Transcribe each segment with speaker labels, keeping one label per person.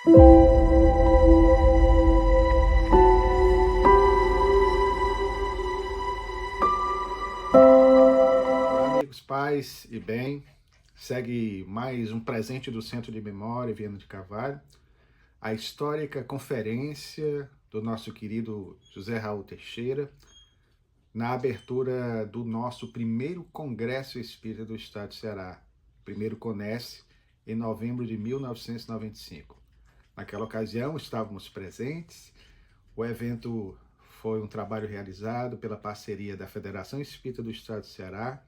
Speaker 1: Olá, amigos, paz e bem. Segue mais um presente do Centro de Memória Viana de Carvalho, a histórica conferência do nosso querido José Raul Teixeira, na abertura do nosso primeiro Congresso Espírita do Estado de Ceará, primeiro CONES, em novembro de 1995. Naquela ocasião estávamos presentes. O evento foi um trabalho realizado pela parceria da Federação Espírita do Estado de Ceará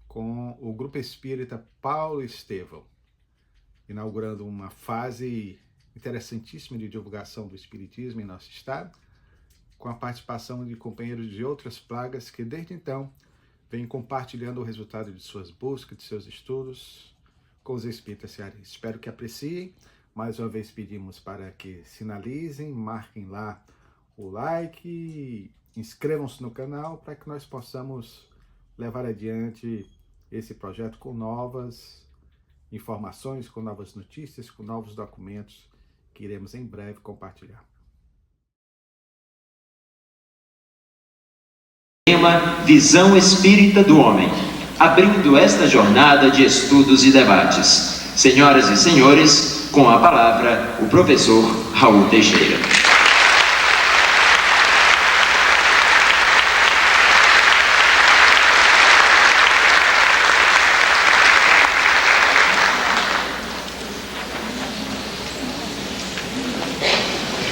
Speaker 1: com o Grupo Espírita Paulo Estevão, inaugurando uma fase interessantíssima de divulgação do Espiritismo em nosso estado, com a participação de companheiros de outras plagas que desde então vêm compartilhando o resultado de suas buscas, de seus estudos com os espíritas cearenses. Espero que apreciem. Mais uma vez pedimos para que sinalizem, marquem lá o like, inscrevam-se no canal para que nós possamos levar adiante esse projeto com novas informações, com novas notícias, com novos documentos que iremos em breve compartilhar.
Speaker 2: Tema Visão Espírita do Homem, abrindo esta jornada de estudos e debates. Senhoras e senhores, com a palavra, o professor Raul Teixeira.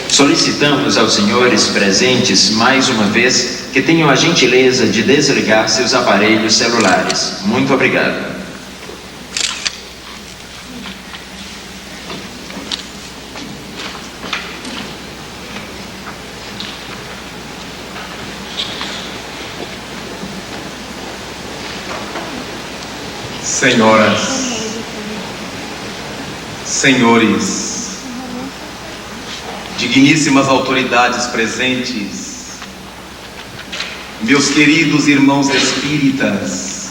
Speaker 2: Solicitamos aos senhores presentes, mais uma vez, que tenham a gentileza de desligar seus aparelhos celulares. Muito obrigado.
Speaker 3: Senhoras, senhores, digníssimas autoridades presentes, meus queridos irmãos espíritas,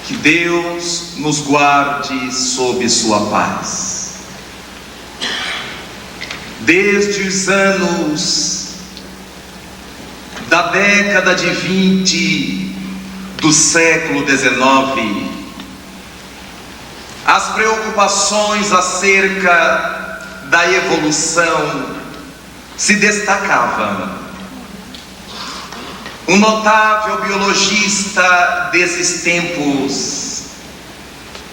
Speaker 3: que Deus nos guarde sob sua paz. Desde os anos da década de 20 do século XIX, as preocupações acerca da evolução se destacavam. Um notável biologista desses tempos,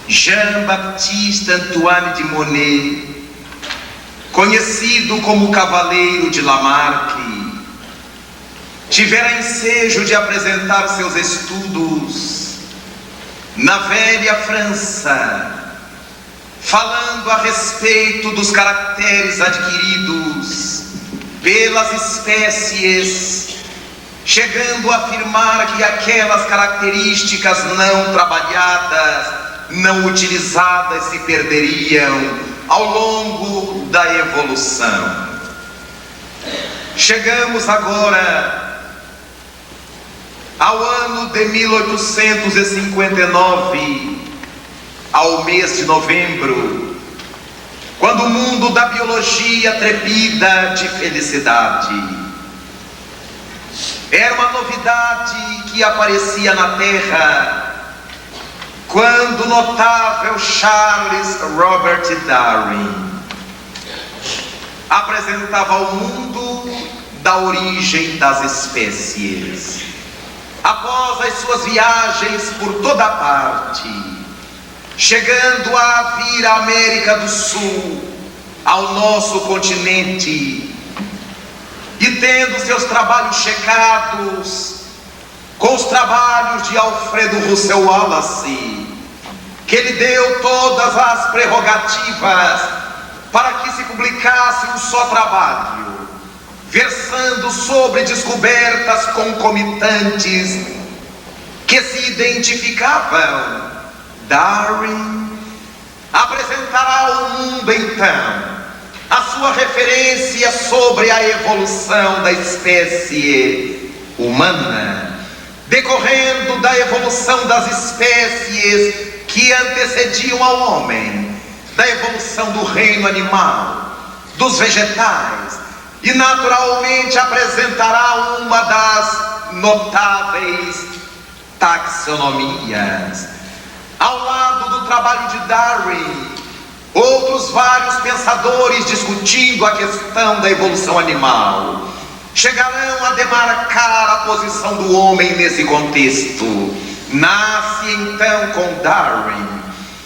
Speaker 3: Jean-Baptiste Antoine de Monnet, conhecido como Cavaleiro de Lamarck, tivera ensejo de apresentar seus estudos na velha França, falando a respeito dos caracteres adquiridos pelas espécies, chegando a afirmar que aquelas características não trabalhadas, não utilizadas, se perderiam ao longo da evolução. Chegamos agora ao ano de 1859, ao mês de novembro, quando o mundo da biologia trepida de felicidade. Era uma novidade que aparecia na Terra, quando o notável Charles Robert Darwin apresentava ao mundo da origem das espécies. Após as suas viagens por toda parte, chegando a vir à América do Sul, ao nosso continente, e tendo seus trabalhos checados com os trabalhos de Alfredo Russel Wallace, que lhe deu todas as prerrogativas para que se publicasse um só trabalho, versando sobre descobertas concomitantes que se identificavam, Darwin apresentará ao mundo então a sua referência sobre a evolução da espécie humana, decorrendo da evolução das espécies que antecediam ao homem, da evolução do reino animal, dos vegetais, e naturalmente apresentará uma das notáveis taxonomias. Ao lado do trabalho de Darwin, outros vários pensadores discutindo a questão da evolução animal chegarão a demarcar a posição do homem nesse contexto. Nasce então com Darwin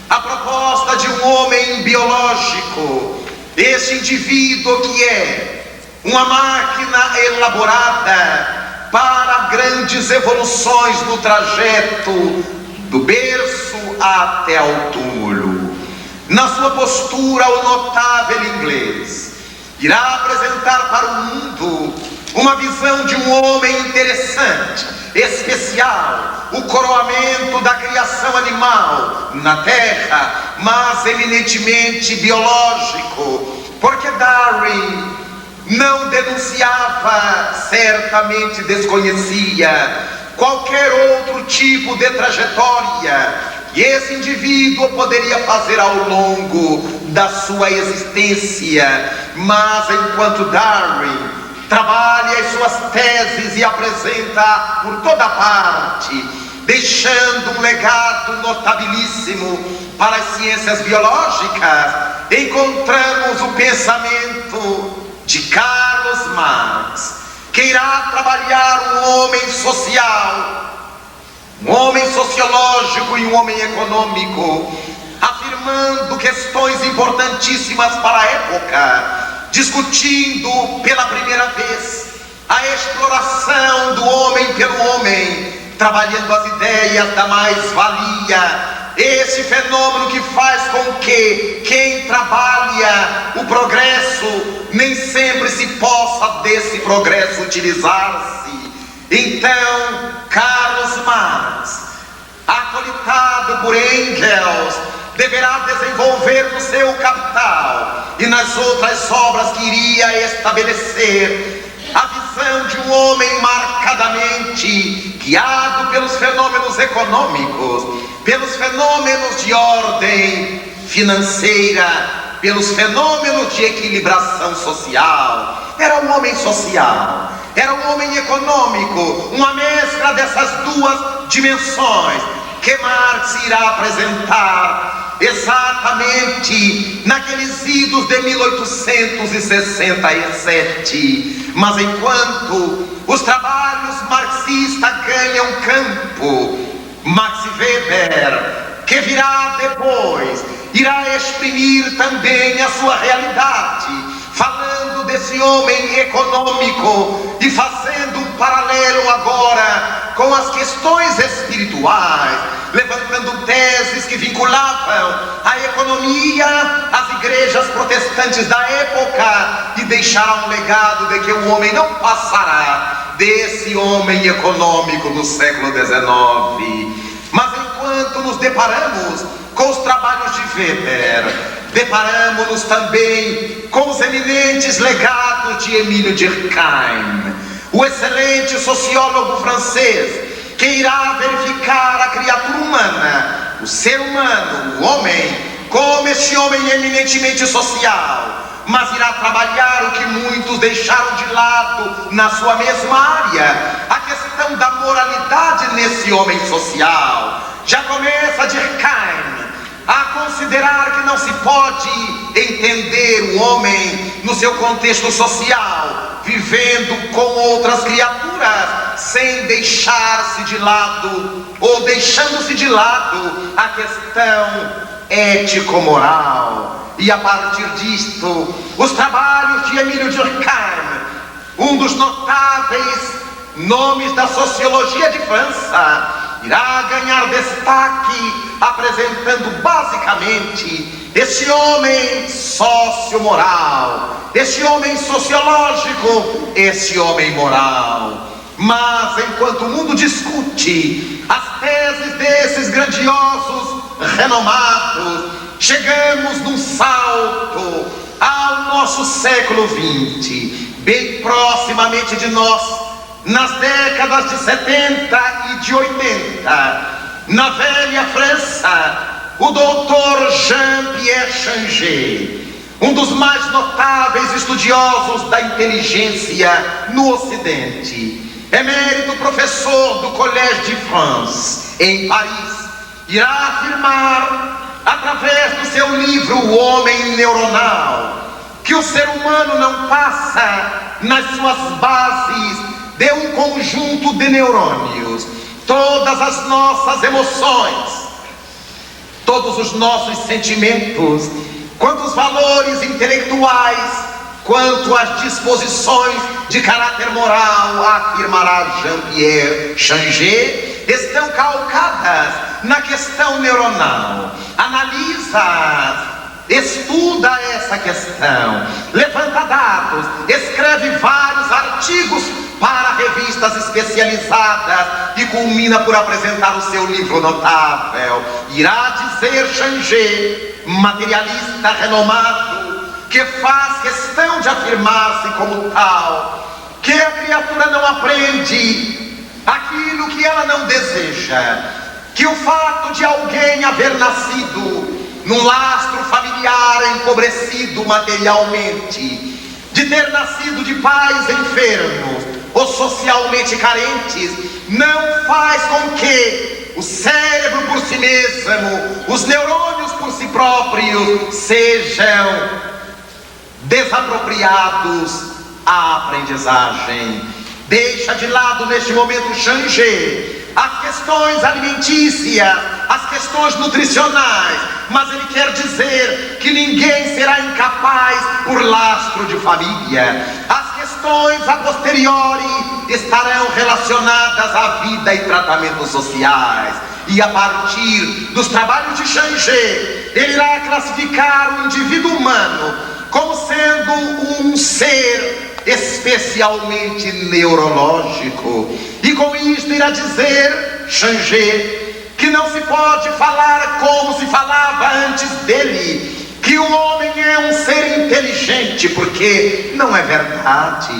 Speaker 3: a proposta de um homem biológico, este indivíduo que é uma máquina elaborada para grandes evoluções no trajeto do berço até ao túmulo. Na sua postura, o notável inglês irá apresentar para o mundo uma visão de um homem interessante, especial, o coroamento da criação animal na Terra, mas eminentemente biológico, porque Darwin não denunciava, certamente desconhecia qualquer outro tipo de trajetória que esse indivíduo poderia fazer ao longo da sua existência. Mas enquanto Darwin trabalha as suas teses e apresenta por toda parte, deixando um legado notabilíssimo para as ciências biológicas, encontramos o pensamento de Carlos Marx, que irá trabalhar um homem social, um homem sociológico e um homem econômico, afirmando questões importantíssimas para a época, discutindo pela primeira vez a exploração do homem pelo homem, trabalhando as ideias da mais-valia, esse fenômeno que faz com que quem trabalha o progresso nem sempre se possa desse progresso utilizar-se. Então, Carlos Marx, acolitado por Engels, deverá desenvolver no seu Capital e nas outras obras que iria estabelecer a visão de um homem marcadamente guiado pelos fenômenos econômicos, pelos fenômenos de ordem financeira, pelos fenômenos de equilibração social. Era um homem social, era um homem econômico, uma mescla dessas duas dimensões que Marx irá apresentar exatamente naqueles idos de 1867. Mas enquanto os trabalhos marxistas ganham campo, Max Weber, que virá depois, irá exprimir também a sua realidade, falando desse homem econômico e fazendo um paralelo agora com as questões espirituais, levantando teses que vinculavam a economia às igrejas protestantes da época e deixará um legado de que o homem não passará desse homem econômico no século XIX. Mas enquanto nos deparamos com os trabalhos de Weber, deparamos-nos também com os eminentes legados de Emile Durkheim, o excelente sociólogo francês, que irá verificar a criatura humana, o ser humano, o homem, como esse homem eminentemente social, mas irá trabalhar o que muitos deixaram de lado na sua mesma área, a questão da moralidade nesse homem social. Já começa Durkheim a considerar que não se pode entender o homem no seu contexto social, vivendo com outras criaturas, sem deixar-se de lado, ou deixando-se de lado a questão ético-moral. E a partir disto, os trabalhos de Emile Durkheim, um dos notáveis nomes da sociologia de França, irá ganhar destaque, apresentando basicamente esse homem socio-moral, esse homem sociológico, esse homem moral. Mas enquanto o mundo discute as teses desses grandiosos renomados, chegamos num salto ao nosso século XX, bem proximamente de nós, nas décadas de 70 e de 80, na velha França, o doutor Jean-Pierre Changé, um dos mais notáveis estudiosos da inteligência no Ocidente, emérito professor do Collège de France, em Paris, irá afirmar, através do seu livro O Homem Neuronal, que o ser humano não passa, nas suas bases, de um conjunto de neurônios. Todas as nossas emoções, todos os nossos sentimentos, quanto os valores intelectuais, quanto as disposições de caráter moral, afirmará Jean-Pierre Changé, estão calcadas na questão neuronal. Analisa, estuda essa questão, levanta dados, escreve vários artigos para revistas especializadas e culmina por apresentar o seu livro notável. Irá dizer Changé, materialista renomado, que faz questão de afirmar-se como tal, que a criatura não aprende aquilo que ela não deseja, que o fato de alguém haver nascido num lastro familiar empobrecido materialmente, de ter nascido de pais enfermos ou socialmente carentes, não faz com que o cérebro por si mesmo, os neurônios por si próprios, sejam desapropriados à aprendizagem. Deixa de lado neste momento Changé as questões alimentícias, as questões nutricionais, mas ele quer dizer que ninguém será incapaz por lastro de família. As questões a posteriori estarão relacionadas à vida e tratamentos sociais, e a partir dos trabalhos de Changé, ele irá classificar o indivíduo humano como sendo um ser especialmente neurológico, e com isto irá dizer Changé que não se pode falar como se falava antes dele, que o homem é um ser inteligente, porque não é verdade.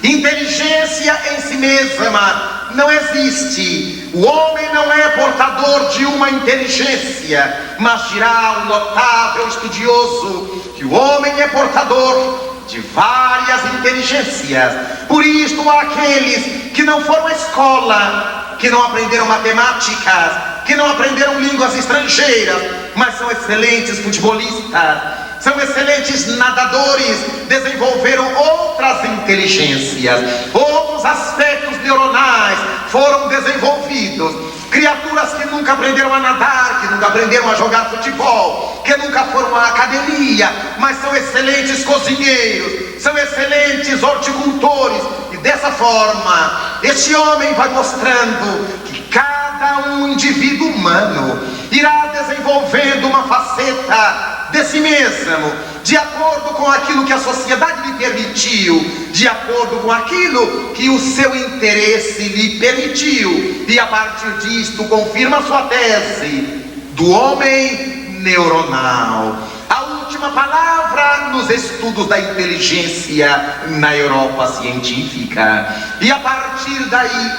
Speaker 3: Inteligência em si mesma não existe. O homem não é portador de uma inteligência, mas dirá um notável estudioso que o homem é portador de várias inteligências. Por isto, aqueles que não foram à escola, que não aprenderam matemáticas, que não aprenderam línguas estrangeiras, mas são excelentes futebolistas, são excelentes nadadores, desenvolveram outras inteligências, outros aspectos neuronais foram desenvolvidos. Criaturas que nunca aprenderam a nadar, que nunca aprenderam a jogar futebol, que nunca foram à academia, mas são excelentes cozinheiros, são excelentes horticultores. E dessa forma, este homem vai mostrando que cada um indivíduo humano irá desenvolvendo uma faceta de si mesmo, de acordo com aquilo que a sociedade lhe permitiu, de acordo com aquilo que o seu interesse lhe permitiu, e a partir disto confirma sua tese do homem neuronal. A última palavra nos estudos da inteligência na Europa científica, e a partir daí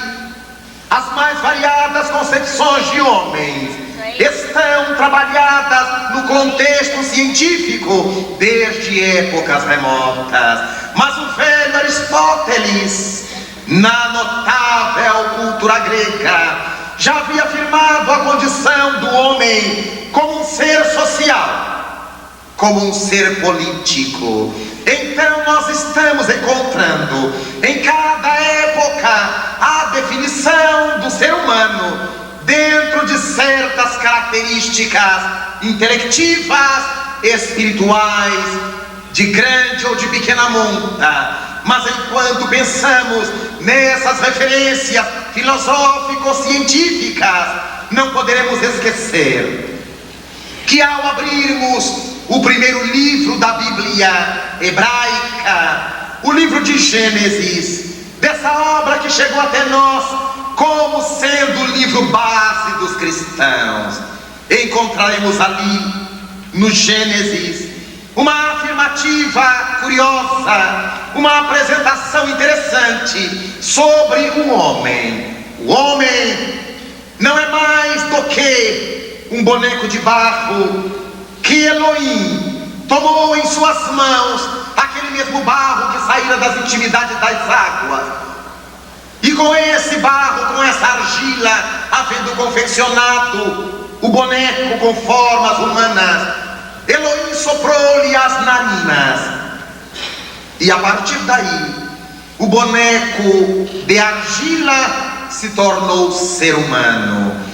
Speaker 3: as mais variadas concepções de homens estão trabalhadas no contexto científico desde épocas remotas. Mas o velho Aristóteles, na notável cultura grega, já havia afirmado a condição do homem como um ser social, como um ser político. Então nós estamos encontrando em cada época a definição do ser humano dentro de certas características intelectivas, espirituais, de grande ou de pequena monta. Mas enquanto pensamos nessas referências filosófico-científicas, não poderemos esquecer que ao abrirmos o primeiro livro da Bíblia hebraica, o livro de Gênesis, dessa obra que chegou até nós como sendo o livro base dos cristãos, encontraremos ali, no Gênesis, uma afirmativa curiosa, uma apresentação interessante sobre o homem. O homem não é mais do que um boneco de barro que Elohim tomou em suas mãos, aquele mesmo barro que saíra das intimidades das águas. E com esse barro, com essa argila, havendo confeccionado o boneco com formas humanas, Elohim soprou-lhe as narinas. E a partir daí, o boneco de argila se tornou ser humano.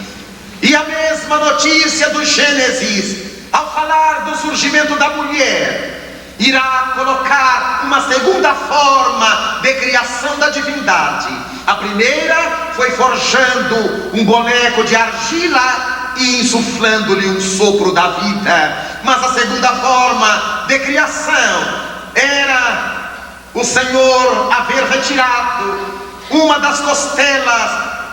Speaker 3: E a mesma notícia do Gênesis, ao falar do surgimento da mulher, irá colocar uma segunda forma de criação da divindade. A primeira foi forjando um boneco de argila e insuflando-lhe um sopro da vida. Mas a segunda forma de criação era o Senhor haver retirado uma das costelas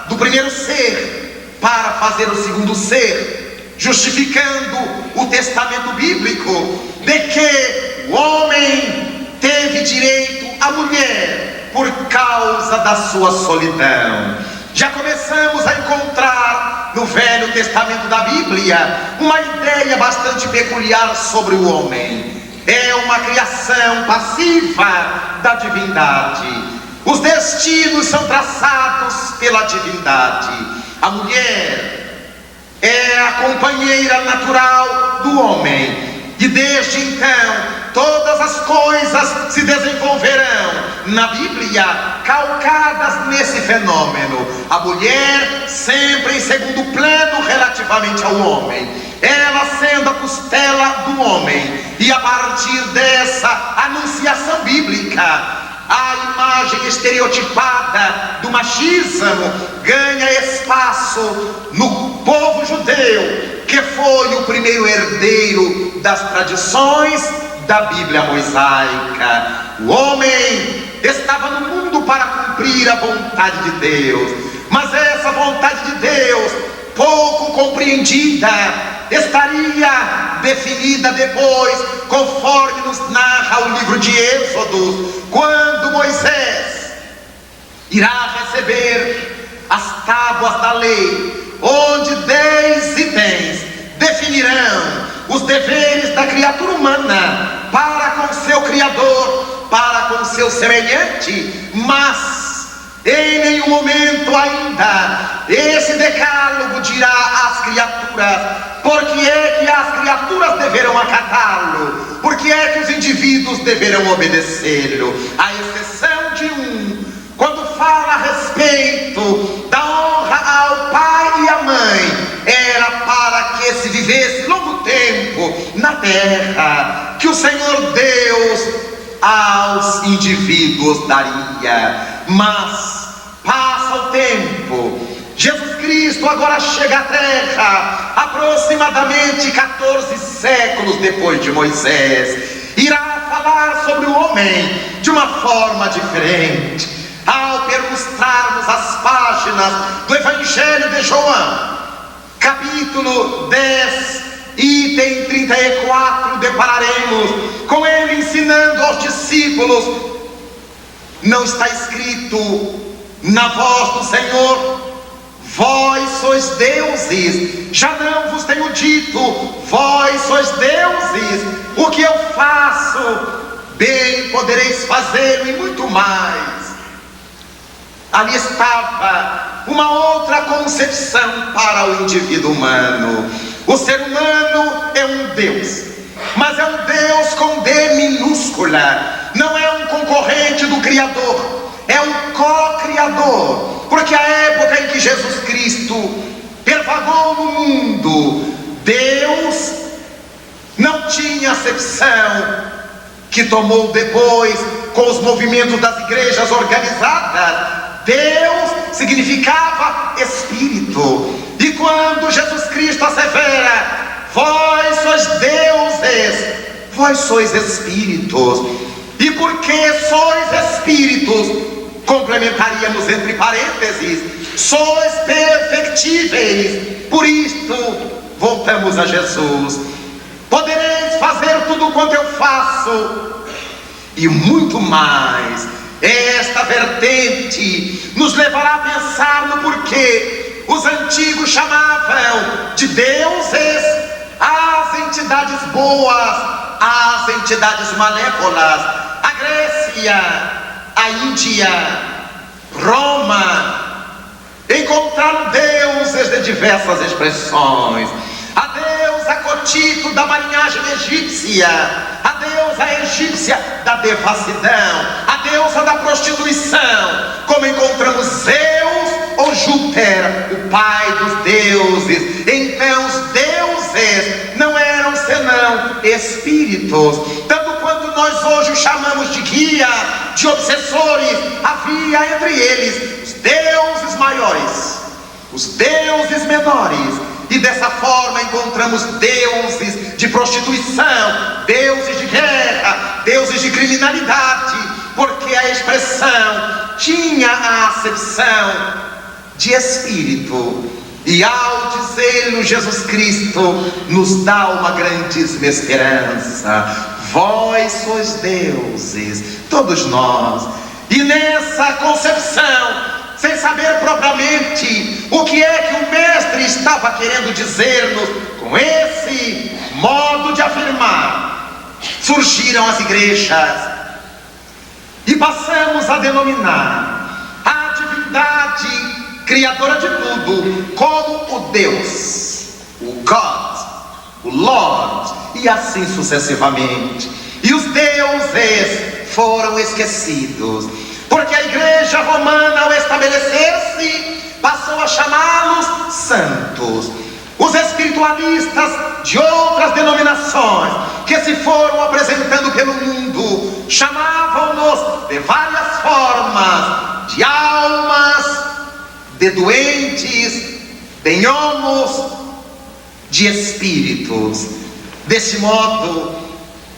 Speaker 3: do primeiro ser para fazer o segundo ser, justificando o testamento bíblico de que o homem teve direito à mulher por causa da sua solidão. Já começamos a encontrar no Velho Testamento da Bíblia uma ideia bastante peculiar sobre o homem. É uma criação passiva da divindade. Os destinos são traçados pela divindade. A mulher é a companheira natural do homem. E desde então, todas as coisas se desenvolverão na Bíblia calcadas nesse fenômeno. A mulher sempre em segundo plano relativamente ao homem. Ela sendo a costela do homem. E a partir dessa anunciação bíblica, a imagem estereotipada do machismo ganha espaço no povo judeu, que foi o primeiro herdeiro das tradições da Bíblia mosaica. O homem estava no mundo para cumprir a vontade de Deus, mas essa vontade de Deus, pouco compreendida, estaria definida depois, conforme nos narra o livro de Êxodo, quando Moisés irá receber as tábuas da lei, onde 10 itens definirão os deveres da criatura humana para com seu Criador, para com seu semelhante. Mas em nenhum momento ainda esse decálogo dirá às criaturas por que é que as criaturas deverão acatá-lo, por que é que os indivíduos deverão obedecê-lo, à exceção de quando fala a respeito da honra ao pai e à mãe. Era para que se vivesse longo tempo na terra, que o Senhor Deus aos indivíduos daria. Mas passa o tempo, Jesus Cristo agora chega à terra, aproximadamente 14 séculos depois de Moisés. Irá falar sobre o homem de uma forma diferente. Ao perlustrarmos as páginas do Evangelho de João, capítulo 10, item 34, depararemos com ele ensinando aos discípulos: não está escrito na voz do Senhor, vós sois deuses, já não vos tenho dito, vós sois deuses, o que eu faço, bem podereis fazê-lo e muito mais. Ali estava uma outra concepção para o indivíduo humano. O ser humano é um Deus, mas é um Deus com D minúscula. Não é um concorrente do Criador, é um co-criador. Porque a época em que Jesus Cristo pervagou no mundo, Deus não tinha acepção que tomou depois com os movimentos das igrejas organizadas. Deus significava Espírito. E quando Jesus Cristo assevera: vós sois deuses, vós sois espíritos. E porque sois espíritos, complementaríamos entre parênteses, sois perfectíveis. Por isto, voltamos a Jesus. Podereis fazer tudo quanto eu faço e muito mais. Esta vertente nos levará a pensar no porquê Os antigos chamavam de deuses as entidades boas, as entidades malévolas. A Grécia, a Índia, Roma encontraram deuses de diversas expressões. A deusa Cotito da marinhagem egípcia, a deusa egípcia da devassidão, a deusa da prostituição, como encontramos Zeus ou Júpiter, o pai dos deuses. Então os deuses não eram senão espíritos. Tanto quanto nós hoje os chamamos de guia, de obsessores, havia entre eles os deuses maiores, os deuses menores. E dessa forma encontramos deuses de prostituição, deuses de guerra, deuses de criminalidade, porque a expressão tinha a acepção de espírito. E ao dizê-lo, Jesus Cristo nos dá uma grandíssima esperança. Vós sois deuses, todos nós. E nessa concepção, sem saber propriamente o que é que o Mestre estava querendo dizer-nos com esse modo de afirmar, surgiram as igrejas e passamos a denominar a divindade criadora de tudo como o Deus, o God, o Lord, e assim sucessivamente. E os deuses foram esquecidos, porque a igreja romana, ao estabelecer-se, passou a chamá-los santos. Os espiritualistas de outras denominações que se foram apresentando pelo mundo chamavam-nos de várias formas, de almas, de doentes, de gnomos, de espíritos. Desse modo,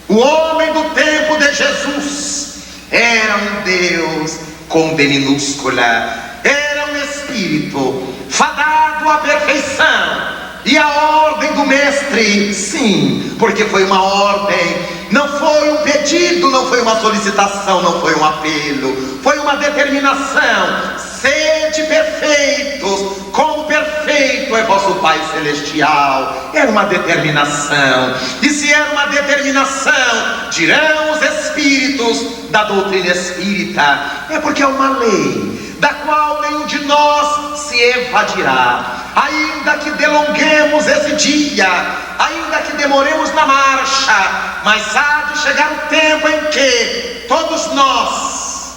Speaker 3: o homem do tempo de Jesus era um Deus com D minúscula, era um espírito fadado à perfeição. E a ordem do Mestre, sim, porque foi uma ordem, não foi um pedido, não foi uma solicitação, não foi um apelo, foi uma determinação: sede perfeitos, como perfeito é vosso Pai Celestial. Era uma determinação, e se era uma determinação, dirão os espíritos da doutrina espírita, é porque é uma lei da qual nenhum de nós se evadirá. Ainda que delonguemos esse dia, ainda que demoremos na marcha, mas há de chegar o tempo em que todos nós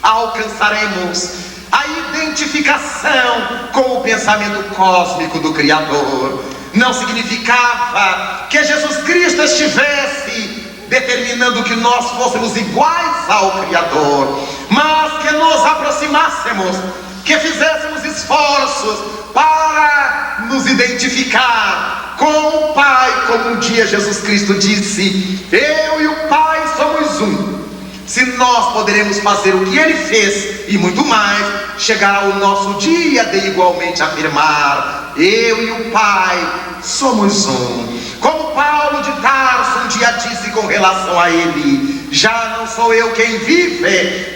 Speaker 3: alcançaremos a identificação com o pensamento cósmico do Criador. Não significava que Jesus Cristo estivesse determinando que nós fôssemos iguais ao Criador, mas que nos aproximássemos, que fizéssemos esforços para nos identificar com o Pai, como um dia Jesus Cristo disse: eu e o Pai somos um. Se nós poderemos fazer o que Ele fez e muito mais, chegará o nosso dia de igualmente afirmar: eu e o Pai somos um. Como Paulo de Tarso um dia disse com relação a ele: já não sou eu quem vive,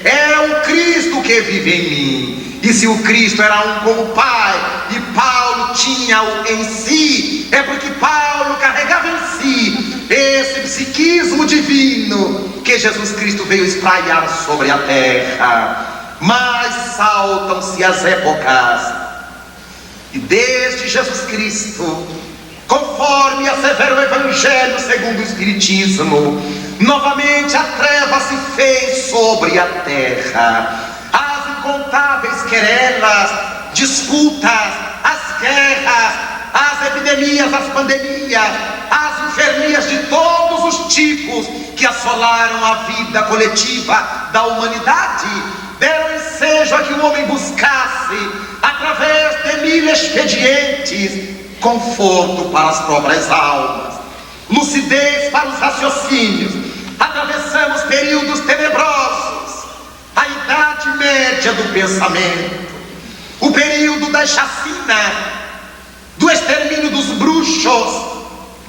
Speaker 3: é o Cristo que vive em mim. E se o Cristo era um com o Pai e Paulo tinha-o em si, é porque Paulo carregava em si esse psiquismo divino que Jesus Cristo veio espraiar sobre a terra. Mas saltam-se as épocas, e desde Jesus Cristo, conforme assevera o Evangelho segundo o Espiritismo, novamente a treva se fez sobre a terra. As incontáveis querelas, disputas, as guerras, as epidemias, as pandemias, as enfermias de todos os tipos que assolaram a vida coletiva da humanidade, deram ensejo a que o homem buscasse, através de mil expedientes, conforto para as próprias almas, lucidez para os raciocínios. Atravessamos períodos tenebrosos, a Idade Média do pensamento, o período da chacina, do extermínio dos bruxos,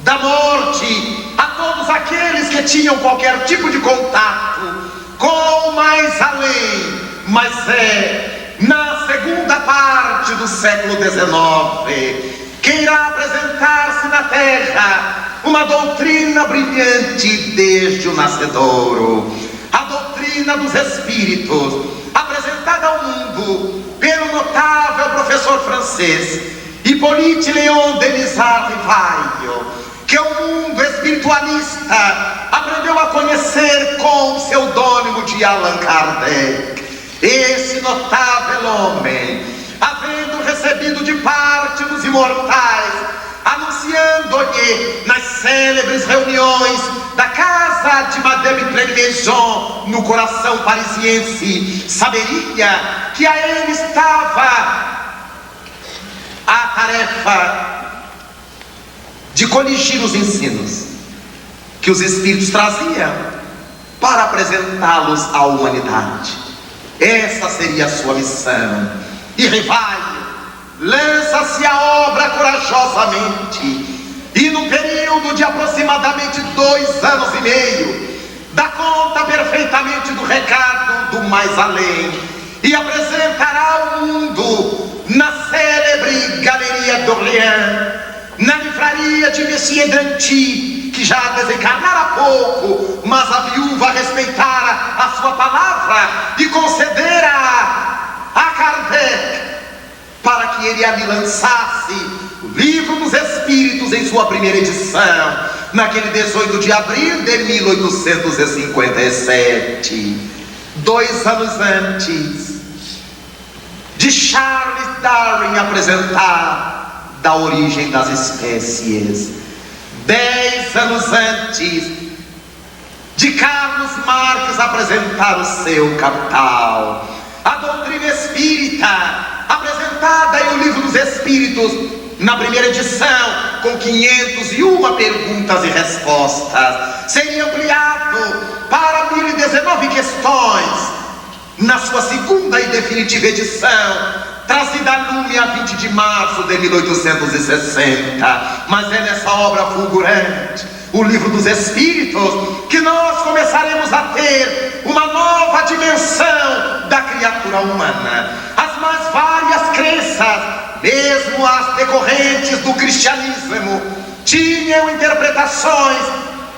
Speaker 3: da morte a todos aqueles que tinham qualquer tipo de contato com o mais além. Mas é na segunda parte do século XIX, que irá apresentar-se na Terra uma doutrina brilhante desde o nascedouro, a doutrina dos Espíritos, apresentada ao mundo pelo notável professor francês Hippolyte Léon Denis Rivaio, que o mundo espiritualista aprendeu a conhecer com o pseudônimo de Allan Kardec. Esse notável homem, havendo recebido de parte dos imortais, anunciando-lhe nas célebres reuniões da casa de Madame Cléry-Maison, no coração parisiense, saberia que a ele estava a tarefa de coligir os ensinos que os Espíritos traziam para apresentá-los à humanidade. Essa seria a sua missão. E Rivaio lança-se à obra corajosamente, e no período de aproximadamente 2 anos e meio, dá conta perfeitamente do recado do mais além, e apresentará ao mundo na célebre Galeria d'Orléans, na livraria de Messier Danty, que já desencarnara há pouco, mas a viúva respeitara a sua palavra e concedera a Kardec para que ele ali lançasse o Livro dos Espíritos em sua primeira edição, naquele 18 de abril de 1857, 2 anos antes de Charles Darwin apresentar da origem das espécies, 10 anos antes de Carlos Marx apresentar o seu Capital. A doutrina espírita, apresentada em O Livro dos Espíritos, na primeira edição, com 501 perguntas e respostas, seria ampliado para 1019 questões na sua segunda e definitiva edição, trazida a lume a 20 de março de 1860. Mas é nessa obra fulgurante, O Livro dos Espíritos, que nós começaremos a ter uma nova dimensão da criatura humana. As mais várias crenças, mesmo as decorrentes do cristianismo, tinham interpretações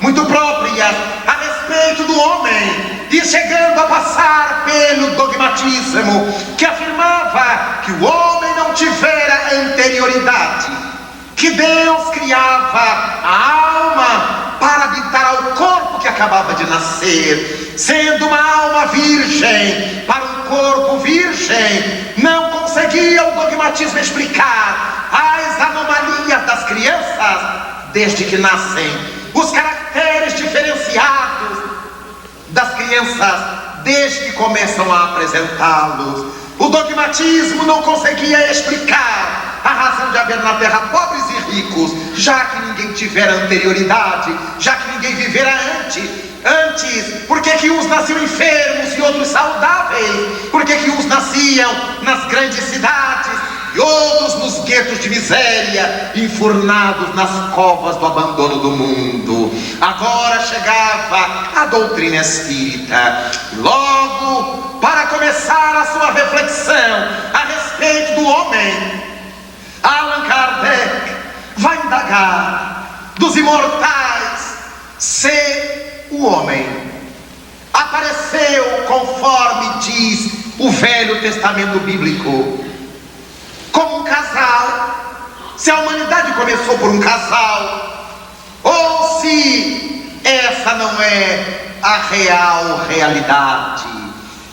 Speaker 3: muito próprias a respeito do homem, e chegando a passar pelo dogmatismo, que afirmava que o homem não tivera anterioridade, que Deus criava a alma para habitar ao corpo que acabava de nascer, sendo uma alma virgem para um corpo virgem. Não conseguia o dogmatismo explicar as anomalias das crianças desde que nascem, os caracteres diferenciados das crianças desde que começam a apresentá-los. O dogmatismo não conseguia explicar a razão de haver na terra pobres e ricos, já que ninguém tivera anterioridade, já que ninguém vivera antes, por que uns nasciam enfermos e outros saudáveis? Por que uns nasciam nas grandes cidades e outros nos guetos de miséria, enfurnados nas covas do abandono do mundo? Agora chegava a doutrina espírita, logo para começar a sua reflexão a respeito do homem. Allan Kardec vai indagar dos imortais se o homem apareceu conforme diz o Velho Testamento Bíblico, como um casal, se a humanidade começou por um casal, ou se essa não é a real realidade.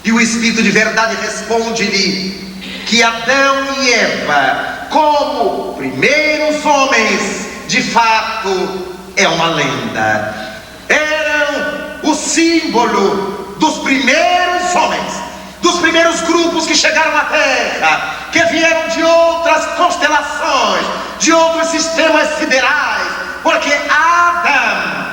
Speaker 3: E o Espírito de Verdade responde-lhe que Adão e Eva, como primeiros homens, de fato é uma lenda, eram o símbolo dos primeiros homens, dos primeiros grupos que chegaram à Terra, que vieram de outras constelações, de outros sistemas siderais, porque Adam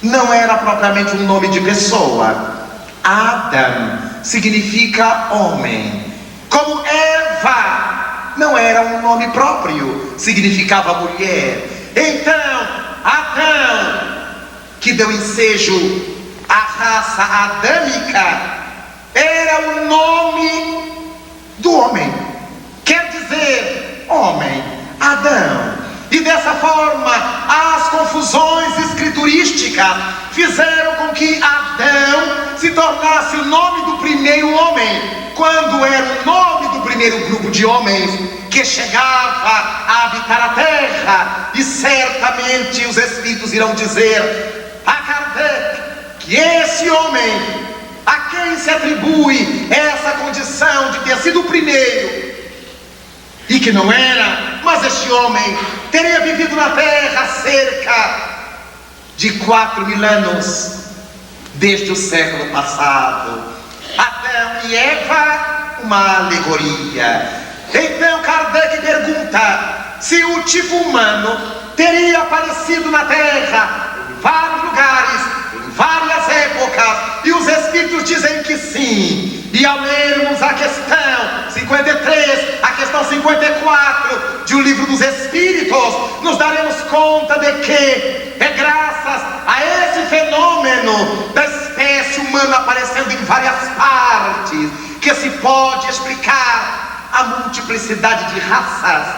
Speaker 3: não era propriamente um nome de pessoa. Adam significa homem, como Eva não era um nome próprio, significava mulher. Então Adão, que deu ensejo à raça adâmica, era o nome do homem. Quer dizer, homem, Adão. E dessa forma, as confusões escriturísticas fizeram com que Adão se tornasse o nome do primeiro homem, quando era o nome do primeiro grupo de homens que chegava a habitar a terra. E certamente os Espíritos irão dizer a Kardec que esse homem, a quem se atribui essa condição de ter sido o primeiro, e que não era, mas este homem teria vivido na terra cerca de 4.000 anos, desde o século passado. Adão e Eva, uma alegoria. Então Kardec pergunta se o tipo humano teria aparecido na terra em vários lugares, em várias épocas, e os Espíritos dizem que sim. E ao lermos a questão 53, a questão 54 de O Livro dos Espíritos, nos daremos conta de que é graças a esse fenômeno da espécie humana aparecendo em várias partes que se pode explicar a multiplicidade de raças,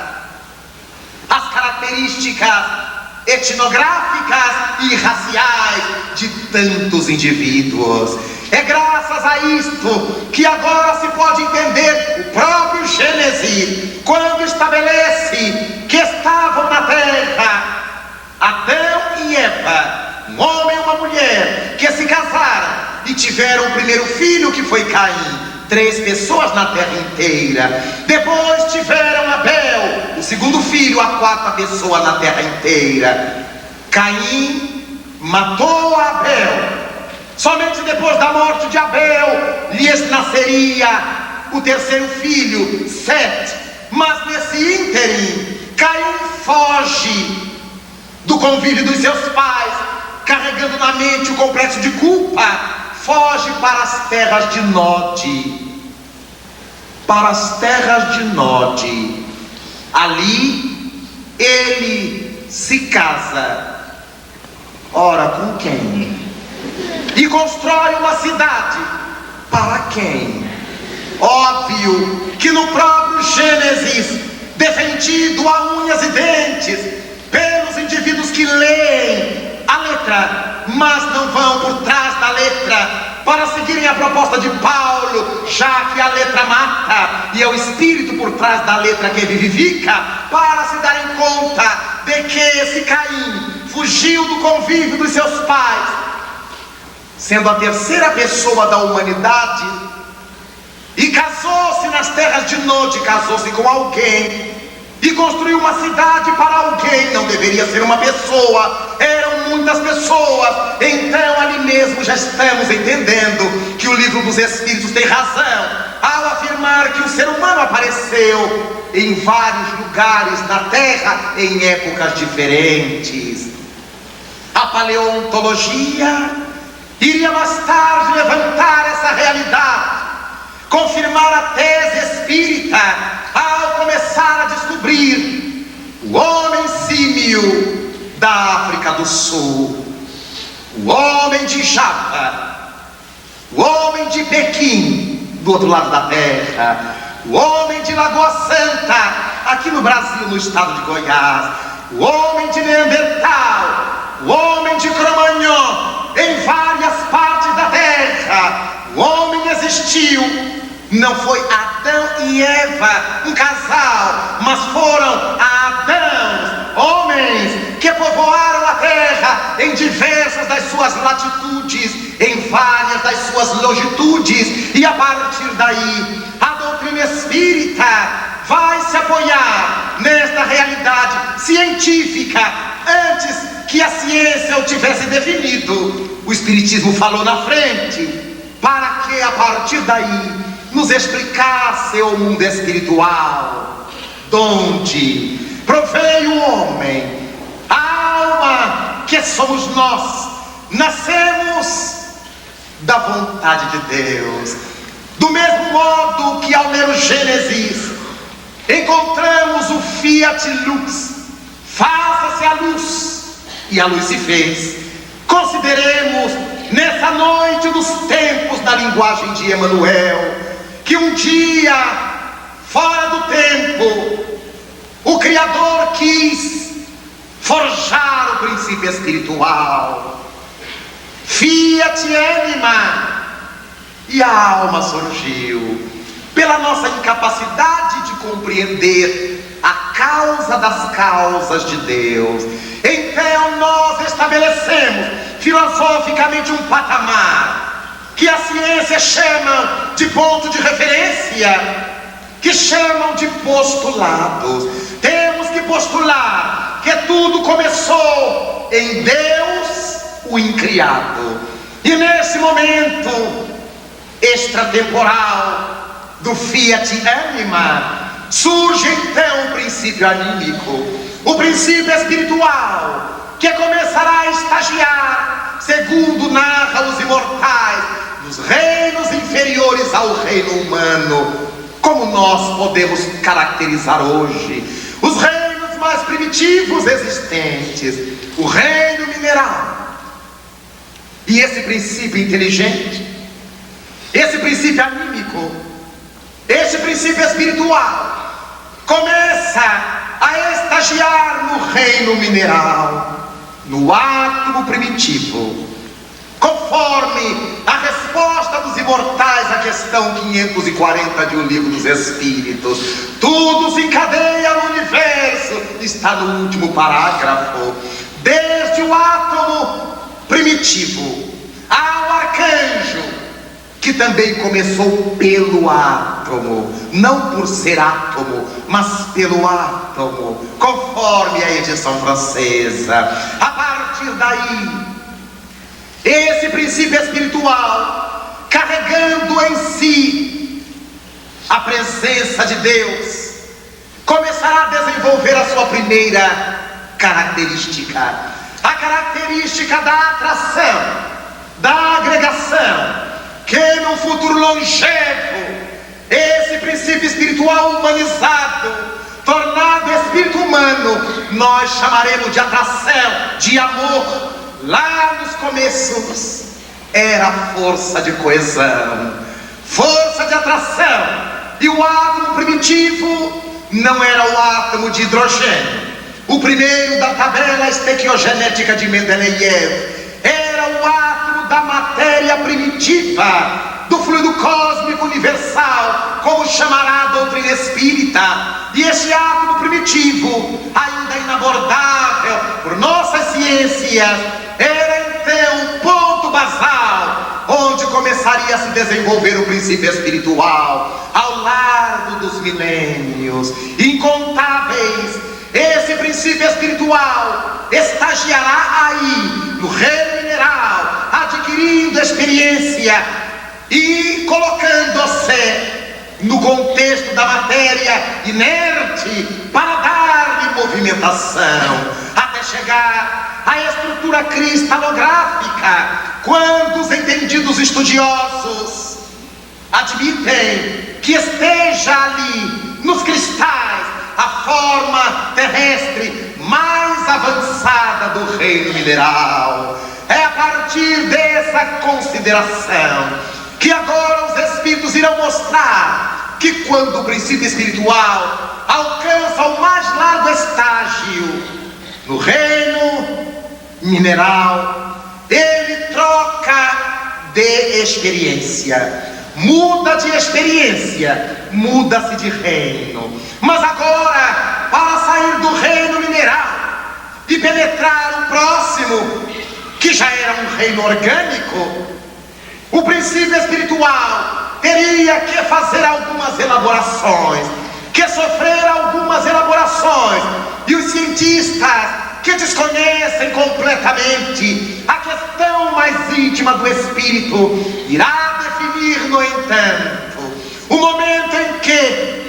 Speaker 3: as características etnográficas e raciais de tantos indivíduos. É graças a isto que agora se pode entender o próprio Gênesis, quando estabelece que estavam na terra Adão e Eva, um homem e uma mulher, que se casaram e tiveram o primeiro filho, que foi Caim. 3 pessoas na terra inteira. Depois tiveram Abel, o segundo filho, a 4ª pessoa na terra inteira. Caim matou Abel. Somente depois da morte de Abel lhes nasceria o 3º filho, Sete. Mas nesse ínterim, Caim foge do convívio dos seus pais, carregando na mente o complexo de culpa. Foge para as terras de Nod. Para as terras de Nod. Ali ele se casa. Ora, com quem? E constrói uma cidade. Para quem? Óbvio que no próprio Gênesis, defendido a unhas e dentes pelos indivíduos que leem a letra, mas não vão por trás da letra para seguirem a proposta de Paulo, já que a letra mata e é o espírito por trás da letra que vivifica, para se darem conta de que esse Caim fugiu do convívio dos seus pais, sendo a 3ª pessoa da humanidade, e casou-se nas terras de Nod, casou-se com alguém e construiu uma cidade para alguém. Não deveria ser uma pessoa, eram muitas pessoas. Então ali mesmo já estamos entendendo que o Livro dos Espíritos tem razão ao afirmar que o ser humano apareceu em vários lugares da terra em épocas diferentes. A paleontologia iria mais tarde levantar essa realidade, confirmar a tese espírita, ao começar a descobrir o homem símio da África do Sul, o homem de Java, o homem de Pequim, do outro lado da terra, o homem de Lagoa Santa, aqui no Brasil, no estado de Goiás, o homem de Neandertal, o homem de Cro-Magnon, em várias partes da terra. O homem existiu. Não foi Adão e Eva, um casal, mas foram Adãos, homens que povoaram a terra em diversas das suas latitudes, em várias das suas longitudes, e a partir daí a doutrina espírita vai se apoiar nesta realidade científica. Antes que a ciência o tivesse definido, o Espiritismo falou na frente, para que a partir daí nos explicasse o mundo espiritual, donde proveio o homem, a alma que somos nós, nascemos da vontade de Deus. Do mesmo modo que ao ler o Gênesis encontramos o Fiat Lux, faça-se a luz, e a luz se fez. Consideremos nessa noite dos tempos, na linguagem de Emmanuel, que um dia fora do tempo, o Criador quis forjar o princípio espiritual. Fiat anima, e a alma surgiu. Pela nossa incapacidade de compreender a causa das causas de Deus, então nós estabelecemos filosoficamente um patamar que a ciência chama de ponto de referência, que chamam de postulados. Temos que postular que tudo começou em Deus, o incriado. E nesse momento extratemporal do fiat anima, surge então o princípio anímico, o princípio espiritual, que começará a estagiar, segundo narra os imortais, nos reinos inferiores ao reino humano, como nós podemos caracterizar hoje os reinos mais primitivos existentes, o reino mineral. E esse princípio inteligente, esse princípio anímico, esse princípio espiritual começa a estagiar no reino mineral, no átomo primitivo, conforme a resposta dos imortais à questão 540 de O Livro dos Espíritos. Tudo se encadeia no universo, está no último parágrafo. Desde o átomo primitivo ao arcanjo, que também começou pelo átomo, não por ser átomo, mas pelo átomo, conforme a edição francesa. A partir daí, esse princípio espiritual, carregando em si a presença de Deus, começará a desenvolver a sua primeira característica, a característica da atração, da agregação, que no futuro longevo, esse princípio espiritual humanizado, tornado espírito humano, nós chamaremos de atração, de amor. Lá nos começos era força de coesão, força de atração, e o átomo primitivo não era o átomo de hidrogênio, o primeiro da tabela estequiogenética de Mendeleev, era o átomo da matéria primitiva, do fluido cósmico universal, como chamará a doutrina espírita. E esse átomo primitivo, ainda inabordável por nossas ciências, era então o ponto basal, onde começaria a se desenvolver o princípio espiritual. Ao largo dos milênios incontáveis, esse princípio espiritual estagiará aí, no reino mineral, adquirindo experiência e colocando-se no contexto da matéria inerte para dar-lhe movimentação, até chegar à estrutura cristalográfica, quando os entendidos estudiosos admitem que esteja ali nos cristais a forma terrestre mais avançada do reino mineral. É a partir dessa consideração que agora os espíritos irão mostrar que quando o princípio espiritual alcança o mais largo estágio no reino mineral, ele troca de experiência, muda de experiência, muda-se de reino. Mas agora, para sair do reino mineral e penetrar o próximo, que já era um reino orgânico, o princípio espiritual teria que fazer algumas elaborações, que sofrer algumas elaborações, e os cientistas que desconhecem completamente a questão mais íntima do espírito irá definir, no entanto, o momento em que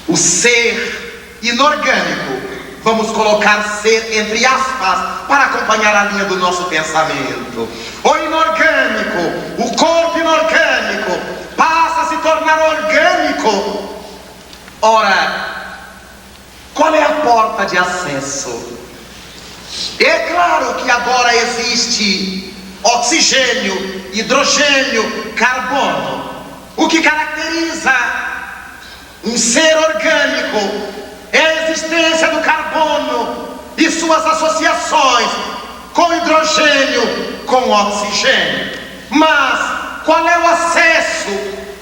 Speaker 3: o ser inorgânico, vamos colocar ser entre aspas para acompanhar a linha do nosso pensamento, o inorgânico, o corpo inorgânico passa a se tornar orgânico. Ora, qual é a porta de acesso? É claro que agora existe oxigênio, hidrogênio, carbono, o que caracteriza Um ser orgânico é a existência do carbono e suas associações com hidrogênio, com oxigênio. Mas qual é o acesso?